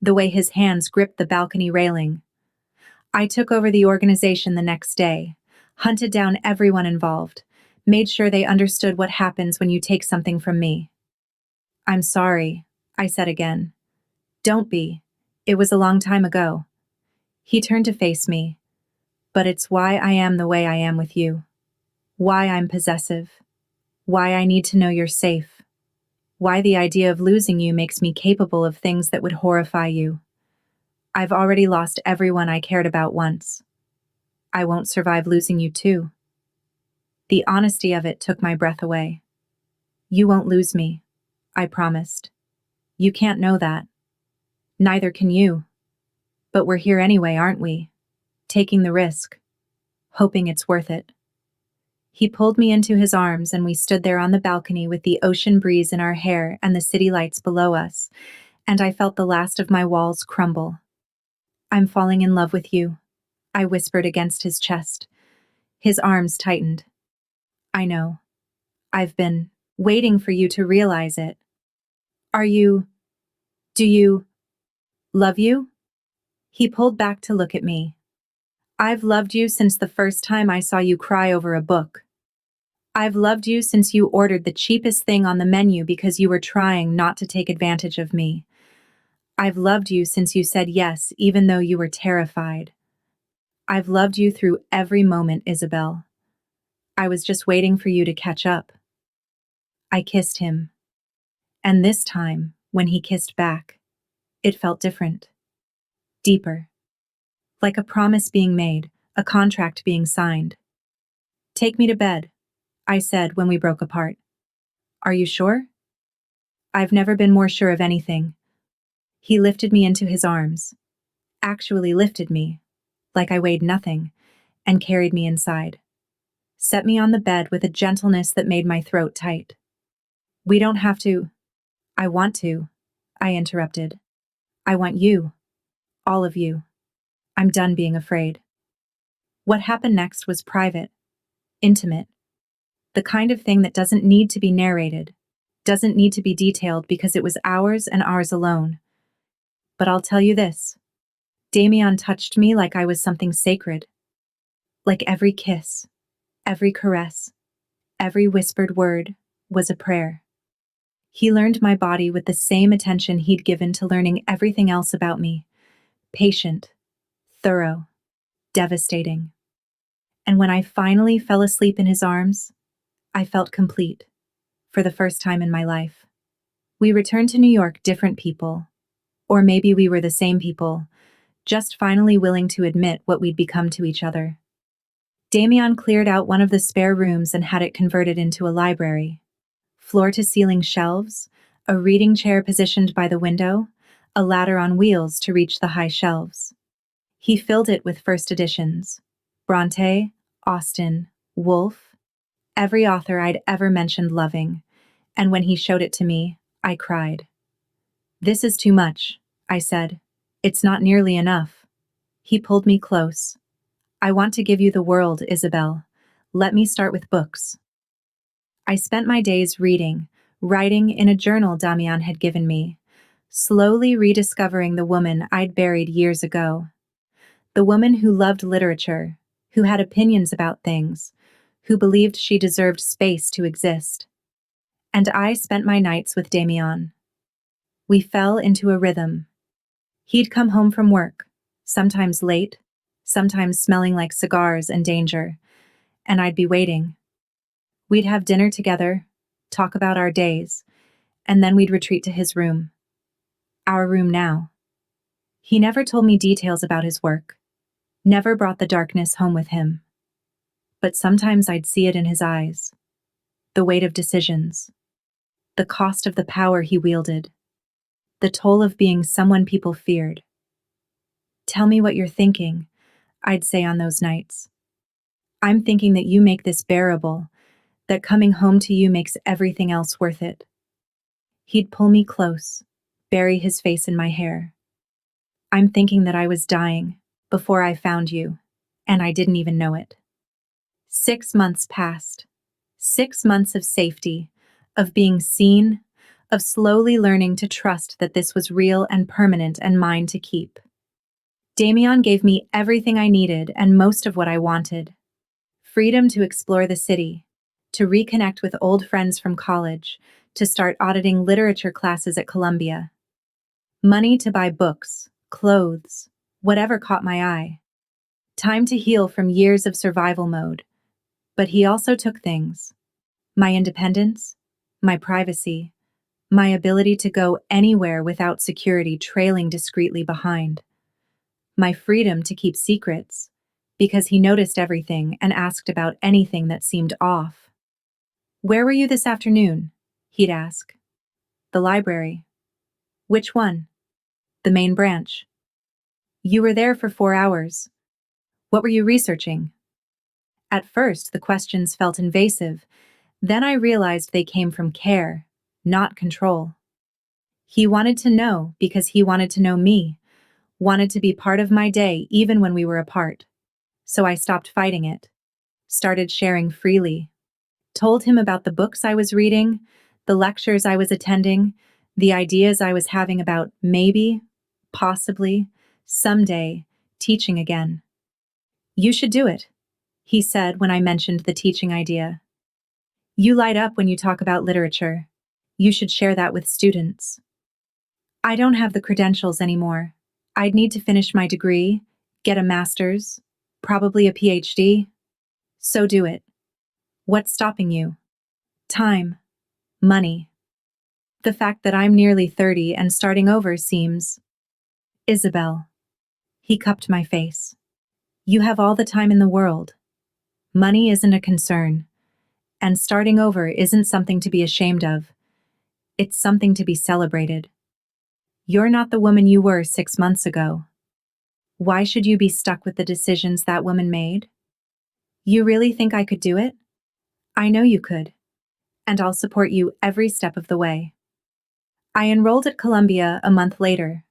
the way his hands gripped the balcony railing. I took over the organization the next day, hunted down everyone involved, made sure they understood what happens when you take something from me. I'm sorry, I said again. Don't be. It was a long time ago. He turned to face me. But it's why I am the way I am with you. Why I'm possessive. Why I need to know you're safe. Why the idea of losing you makes me capable of things that would horrify you. I've already lost everyone I cared about once. I won't survive losing you too. The honesty of it took my breath away. You won't lose me, I promised. You can't know that. Neither can you. But we're here anyway, aren't we? Taking the risk. Hoping it's worth it. He pulled me into his arms and we stood there on the balcony with the ocean breeze in our hair and the city lights below us, and I felt the last of my walls crumble. I'm falling in love with you, I whispered against his chest. His arms tightened. I know. I've been waiting for you to realize it. Are you, do you love you? He pulled back to look at me. I've loved you since the first time I saw you cry over a book. I've loved you since you ordered the cheapest thing on the menu because you were trying not to take advantage of me. I've loved you since you said yes even though you were terrified. I've loved you through every moment, Isabel. I was just waiting for you to catch up. I kissed him. And this time, when he kissed back, it felt different. Deeper. Like a promise being made, a contract being signed. Take me to bed, I said when we broke apart. Are you sure? I've never been more sure of anything. He lifted me into his arms. Actually lifted me, like I weighed nothing, and carried me inside. Set me on the bed with a gentleness that made my throat tight. We don't have to. I want to, I interrupted. I want you. All of you. I'm done being afraid. What happened next was private, intimate, the kind of thing that doesn't need to be narrated, doesn't need to be detailed because it was ours and ours alone. But I'll tell you this. Damien touched me like I was something sacred. Like every kiss, every caress, every whispered word was a prayer. He learned my body with the same attention he'd given to learning everything else about me. Patient, thorough, devastating. And when I finally fell asleep in his arms, I felt complete, for the first time in my life. We returned to New York different people. Or maybe we were the same people, just finally willing to admit what we'd become to each other. Damien cleared out one of the spare rooms and had it converted into a library. Floor-to-ceiling shelves, a reading chair positioned by the window, a ladder on wheels to reach the high shelves. He filled it with first editions. Bronte, Austen, Woolf, every author I'd ever mentioned loving, and when he showed it to me, I cried. This is too much, I said. It's not nearly enough. He pulled me close. I want to give you the world, Isabel. Let me start with books. I spent my days reading, writing in a journal Damien had given me, slowly rediscovering the woman I'd buried years ago. The woman who loved literature, who had opinions about things, who believed she deserved space to exist. And I spent my nights with Damien. We fell into a rhythm. He'd come home from work, sometimes late, sometimes smelling like cigars and danger, and I'd be waiting. We'd have dinner together, talk about our days, and then we'd retreat to his room. Our room now. He never told me details about his work, never brought the darkness home with him. But sometimes I'd see it in his eyes. The weight of decisions. The cost of the power he wielded. The toll of being someone people feared. Tell me what you're thinking, I'd say on those nights. I'm thinking that you make this bearable, that coming home to you makes everything else worth it. He'd pull me close, bury his face in my hair. I'm thinking that I was dying before I found you, and I didn't even know it. 6 months passed. 6 months of safety, of being seen, of slowly learning to trust that this was real and permanent and mine to keep. Damien gave me everything I needed and most of what I wanted. Freedom to explore the city, to reconnect with old friends from college, to start auditing literature classes at Columbia. Money to buy books, clothes, whatever caught my eye. Time to heal from years of survival mode. But he also took things. My independence, my privacy, my ability to go anywhere without security trailing discreetly behind. My freedom to keep secrets, because he noticed everything and asked about anything that seemed off. Where were you this afternoon? He'd ask. The library. Which one? The main branch. You were there for 4 hours. What were you researching? At first, the questions felt invasive. Then I realized they came from care, not control. He wanted to know because he wanted to know me, wanted to be part of my day even when we were apart. So I stopped fighting it, started sharing freely. Told him about the books I was reading, the lectures I was attending, the ideas I was having about maybe, possibly, someday, teaching again. You should do it, he said when I mentioned the teaching idea. You light up when you talk about literature. You should share that with students. I don't have the credentials anymore. I'd need to finish my degree, get a master's, probably a PhD. So do it. What's stopping you? Time. Money. The fact that I'm nearly 30 and starting over seems… Isabel. He cupped my face. You have all the time in the world. Money isn't a concern. And starting over isn't something to be ashamed of. It's something to be celebrated. You're not the woman you were 6 months ago. Why should you be stuck with the decisions that woman made? You really think I could do it? I know you could. And I'll support you every step of the way. I enrolled at Columbia a month later,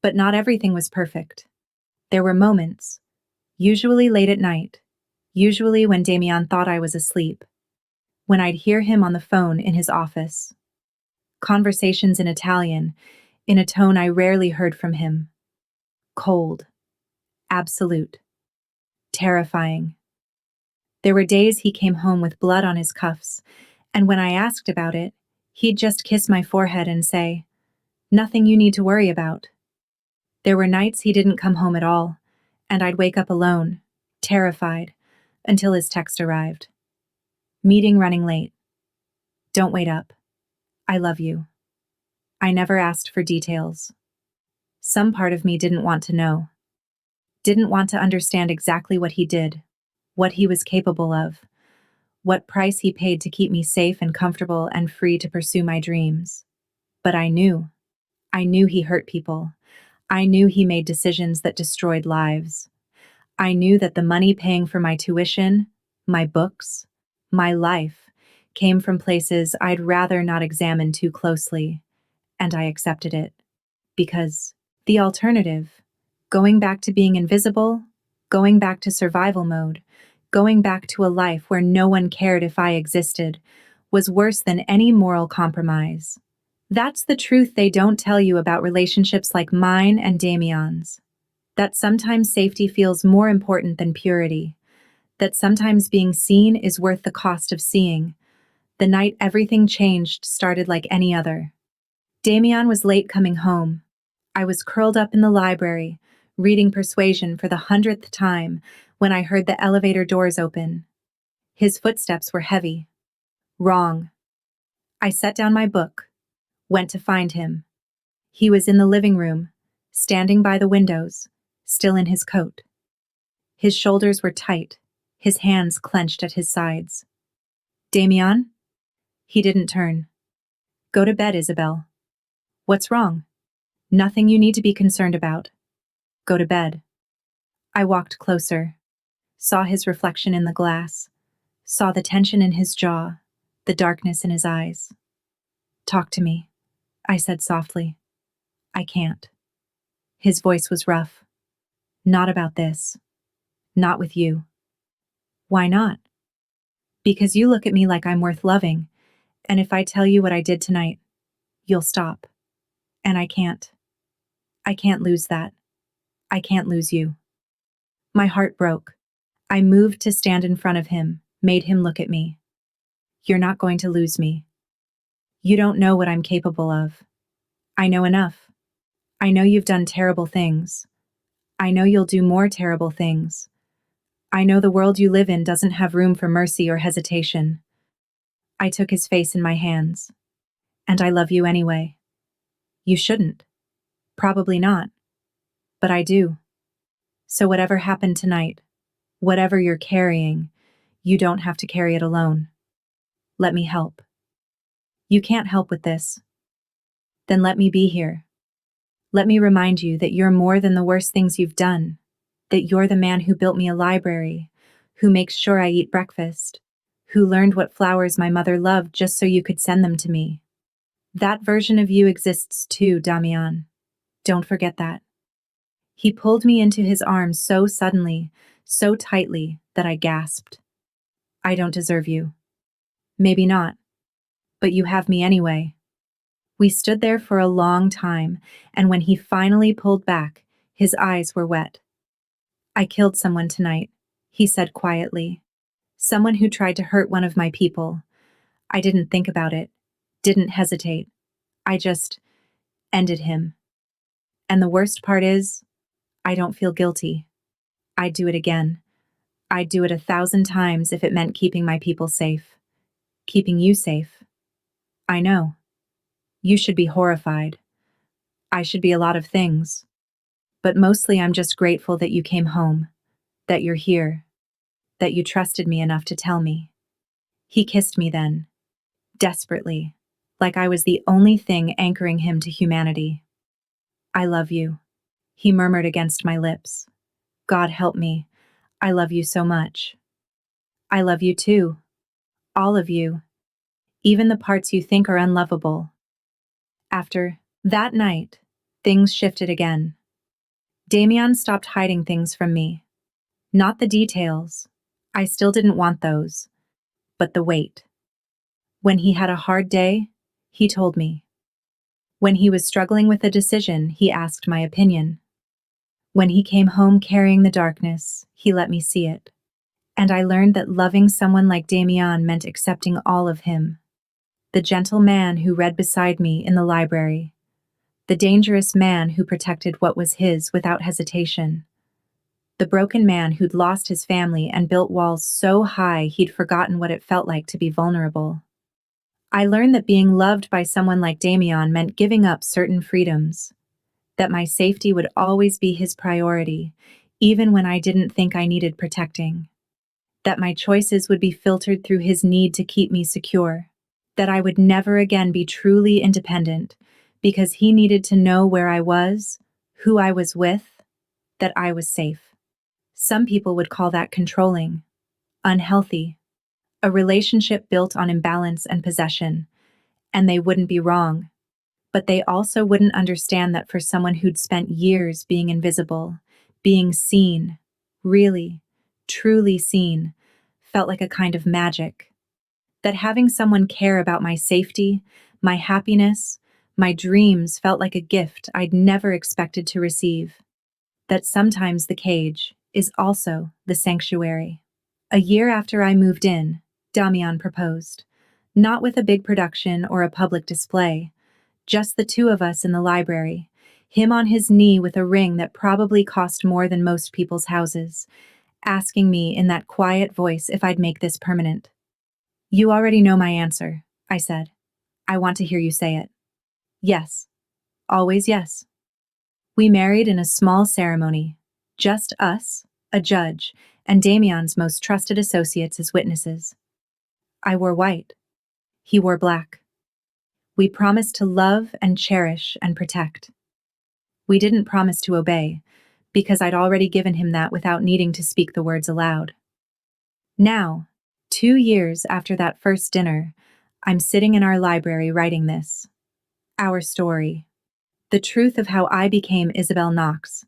but not everything was perfect. There were moments, usually late at night, usually when Damien thought I was asleep, when I'd hear him on the phone in his office. Conversations in Italian, in a tone I rarely heard from him. Cold. Absolute. Terrifying. There were days he came home with blood on his cuffs, and when I asked about it, he'd just kiss my forehead and say, "Nothing you need to worry about." There were nights he didn't come home at all, and I'd wake up alone, terrified, until his text arrived. Meeting running late. Don't wait up. I love you. I never asked for details. Some part of me didn't want to know. Didn't want to understand exactly what he did, what he was capable of, what price he paid to keep me safe and comfortable and free to pursue my dreams. But I knew. I knew he hurt people. I knew he made decisions that destroyed lives. I knew that the money paying for my tuition, my books, my life, came from places I'd rather not examine too closely, and I accepted it. Because the alternative, going back to being invisible, going back to survival mode, going back to a life where no one cared if I existed, was worse than any moral compromise. That's the truth they don't tell you about relationships like mine and Damien's. That sometimes safety feels more important than purity. That sometimes being seen is worth the cost of seeing. The night everything changed started like any other. Damien was late coming home. I was curled up in the library, reading Persuasion for the 100th time, when I heard the elevator doors open. His footsteps were heavy. Wrong. I set down my book, went to find him. He was in the living room, standing by the windows, still in his coat. His shoulders were tight, his hands clenched at his sides. Damien? He didn't turn. Go to bed, Isabel. What's wrong? Nothing you need to be concerned about. Go to bed. I walked closer, saw his reflection in the glass, saw the tension in his jaw, the darkness in his eyes. Talk to me, I said softly. I can't. His voice was rough. Not about this. Not with you. Why not? Because you look at me like I'm worth loving, and if I tell you what I did tonight, you'll stop. And I can't. I can't lose that. I can't lose you. My heart broke. I moved to stand in front of him, made him look at me. You're not going to lose me. You don't know what I'm capable of. I know enough. I know you've done terrible things. I know you'll do more terrible things. I know the world you live in doesn't have room for mercy or hesitation. I took his face in my hands. And I love you anyway. You shouldn't. Probably not. But I do. So whatever happened tonight, whatever you're carrying, you don't have to carry it alone. Let me help. You can't help with this. Then let me be here. Let me remind you that you're more than the worst things you've done, that you're the man who built me a library, who makes sure I eat breakfast, who learned what flowers my mother loved just so you could send them to me. That version of you exists too, Damien. Don't forget that. He pulled me into his arms so suddenly, so tightly, that I gasped. I don't deserve you. Maybe not, but you have me anyway. We stood there for a long time, and when he finally pulled back, his eyes were wet. I killed someone tonight, he said quietly. Someone who tried to hurt one of my people. I didn't think about it, didn't hesitate. I just ended him. And the worst part is, I don't feel guilty. I'd do it again. I'd do it 1,000 times if it meant keeping my people safe. Keeping you safe. I know. You should be horrified. I should be a lot of things. But mostly I'm just grateful that you came home, that you're here, that you trusted me enough to tell me. He kissed me then, desperately, like I was the only thing anchoring him to humanity. I love you, he murmured against my lips. God help me, I love you so much. I love you too, all of you, even the parts you think are unlovable. After that night, things shifted again. Damien stopped hiding things from me. Not the details. I still didn't want those. But the weight. When he had a hard day, he told me. When he was struggling with a decision, he asked my opinion. When he came home carrying the darkness, he let me see it. And I learned that loving someone like Damien meant accepting all of him. The gentle man who read beside me in the library. The dangerous man who protected what was his without hesitation. The broken man who'd lost his family and built walls so high he'd forgotten what it felt like to be vulnerable. I learned that being loved by someone like Damien meant giving up certain freedoms. That my safety would always be his priority, even when I didn't think I needed protecting. That my choices would be filtered through his need to keep me secure. That I would never again be truly independent, because he needed to know where I was, who I was with, that I was safe. Some people would call that controlling, unhealthy, a relationship built on imbalance and possession, and they wouldn't be wrong. But they also wouldn't understand that for someone who'd spent years being invisible, being seen, really, truly seen, felt like a kind of magic. That having someone care about my safety, my happiness, my dreams felt like a gift I'd never expected to receive. That sometimes the cage is also the sanctuary. A year after I moved in, Damien proposed. Not with a big production or a public display, just the two of us in the library, him on his knee with a ring that probably cost more than most people's houses, asking me in that quiet voice if I'd make this permanent. You already know my answer, I said. I want to hear you say it. Yes. Always yes. We married in a small ceremony. Just us, a judge, and Damien's most trusted associates as witnesses. I wore white. He wore black. We promised to love and cherish and protect. We didn't promise to obey, because I'd already given him that without needing to speak the words aloud. Now, 2 years after that first dinner, I'm sitting in our library writing this. Our story. The truth of how I became Isabel Knox.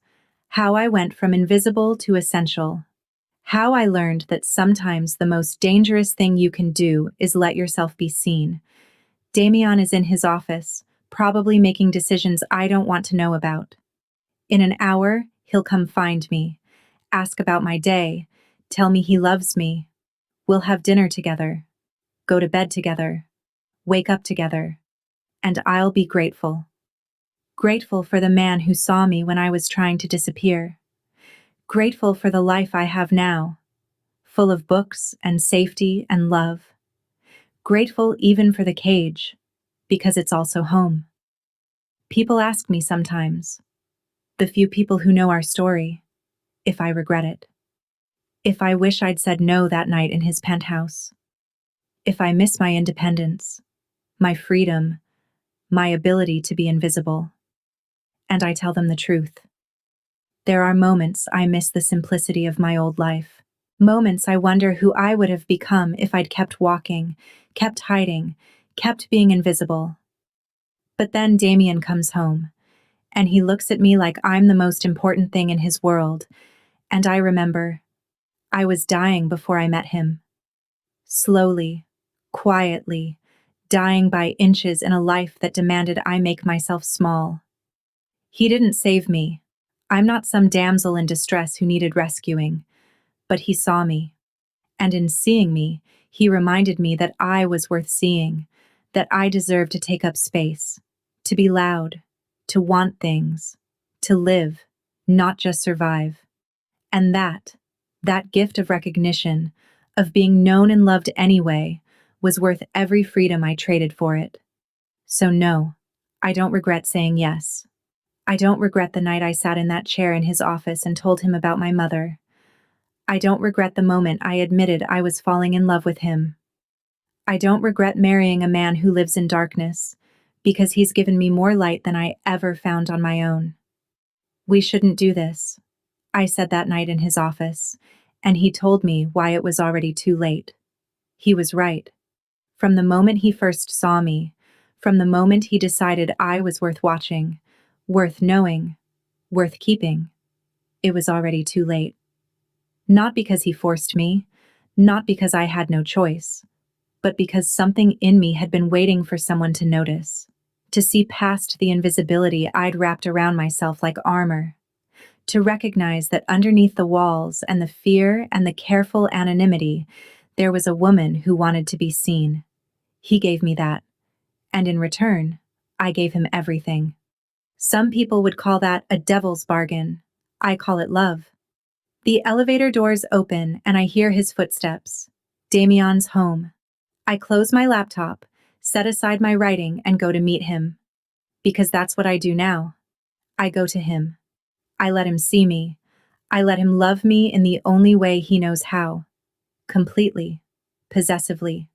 How I went from invisible to essential. How I learned that sometimes the most dangerous thing you can do is let yourself be seen. Damien is in his office, probably making decisions I don't want to know about. In an hour, he'll come find me, ask about my day, tell me he loves me. We'll have dinner together, go to bed together, wake up together, and I'll be grateful. Grateful for the man who saw me when I was trying to disappear. Grateful for the life I have now, full of books and safety and love. Grateful even for the cage, because it's also home. People ask me sometimes, the few people who know our story, if I regret it. If I wish I'd said no that night in his penthouse. If I miss my independence, my freedom, my ability to be invisible. And I tell them the truth. There are moments I miss the simplicity of my old life. Moments I wonder who I would have become if I'd kept walking, kept hiding, kept being invisible. But then Damien comes home, and he looks at me like I'm the most important thing in his world, and I remember, I was dying before I met him. Slowly, quietly, dying by inches in a life that demanded I make myself small. He didn't save me. I'm not some damsel in distress who needed rescuing, but he saw me. And in seeing me, he reminded me that I was worth seeing, that I deserved to take up space, to be loud, to want things, to live, not just survive. And that gift of recognition, of being known and loved anyway, was worth every freedom I traded for it. So no, I don't regret saying yes. I don't regret the night I sat in that chair in his office and told him about my mother. I don't regret the moment I admitted I was falling in love with him. I don't regret marrying a man who lives in darkness, because he's given me more light than I ever found on my own. We shouldn't do this, I said that night in his office, and he told me why it was already too late. He was right. From the moment he first saw me, from the moment he decided I was worth watching, worth knowing, worth keeping, it was already too late. Not because he forced me, not because I had no choice, but because something in me had been waiting for someone to notice, to see past the invisibility I'd wrapped around myself like armor, to recognize that underneath the walls and the fear and the careful anonymity, there was a woman who wanted to be seen. He gave me that, and in return, I gave him everything. Some people would call that a devil's bargain. I call it love. The elevator doors open and I hear his footsteps. Damien's home. I close my laptop, set aside my writing, and go to meet him. Because that's what I do now. I go to him. I let him see me. I let him love me in the only way he knows how. Completely. Possessively.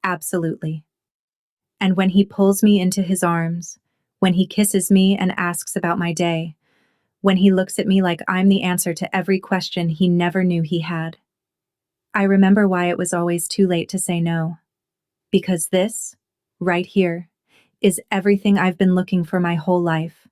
Absolutely. And when he pulls me into his arms, when he kisses me and asks about my day, when he looks at me like I'm the answer to every question he never knew he had, I remember why it was always too late to say no. Because this, right here, is everything I've been looking for my whole life.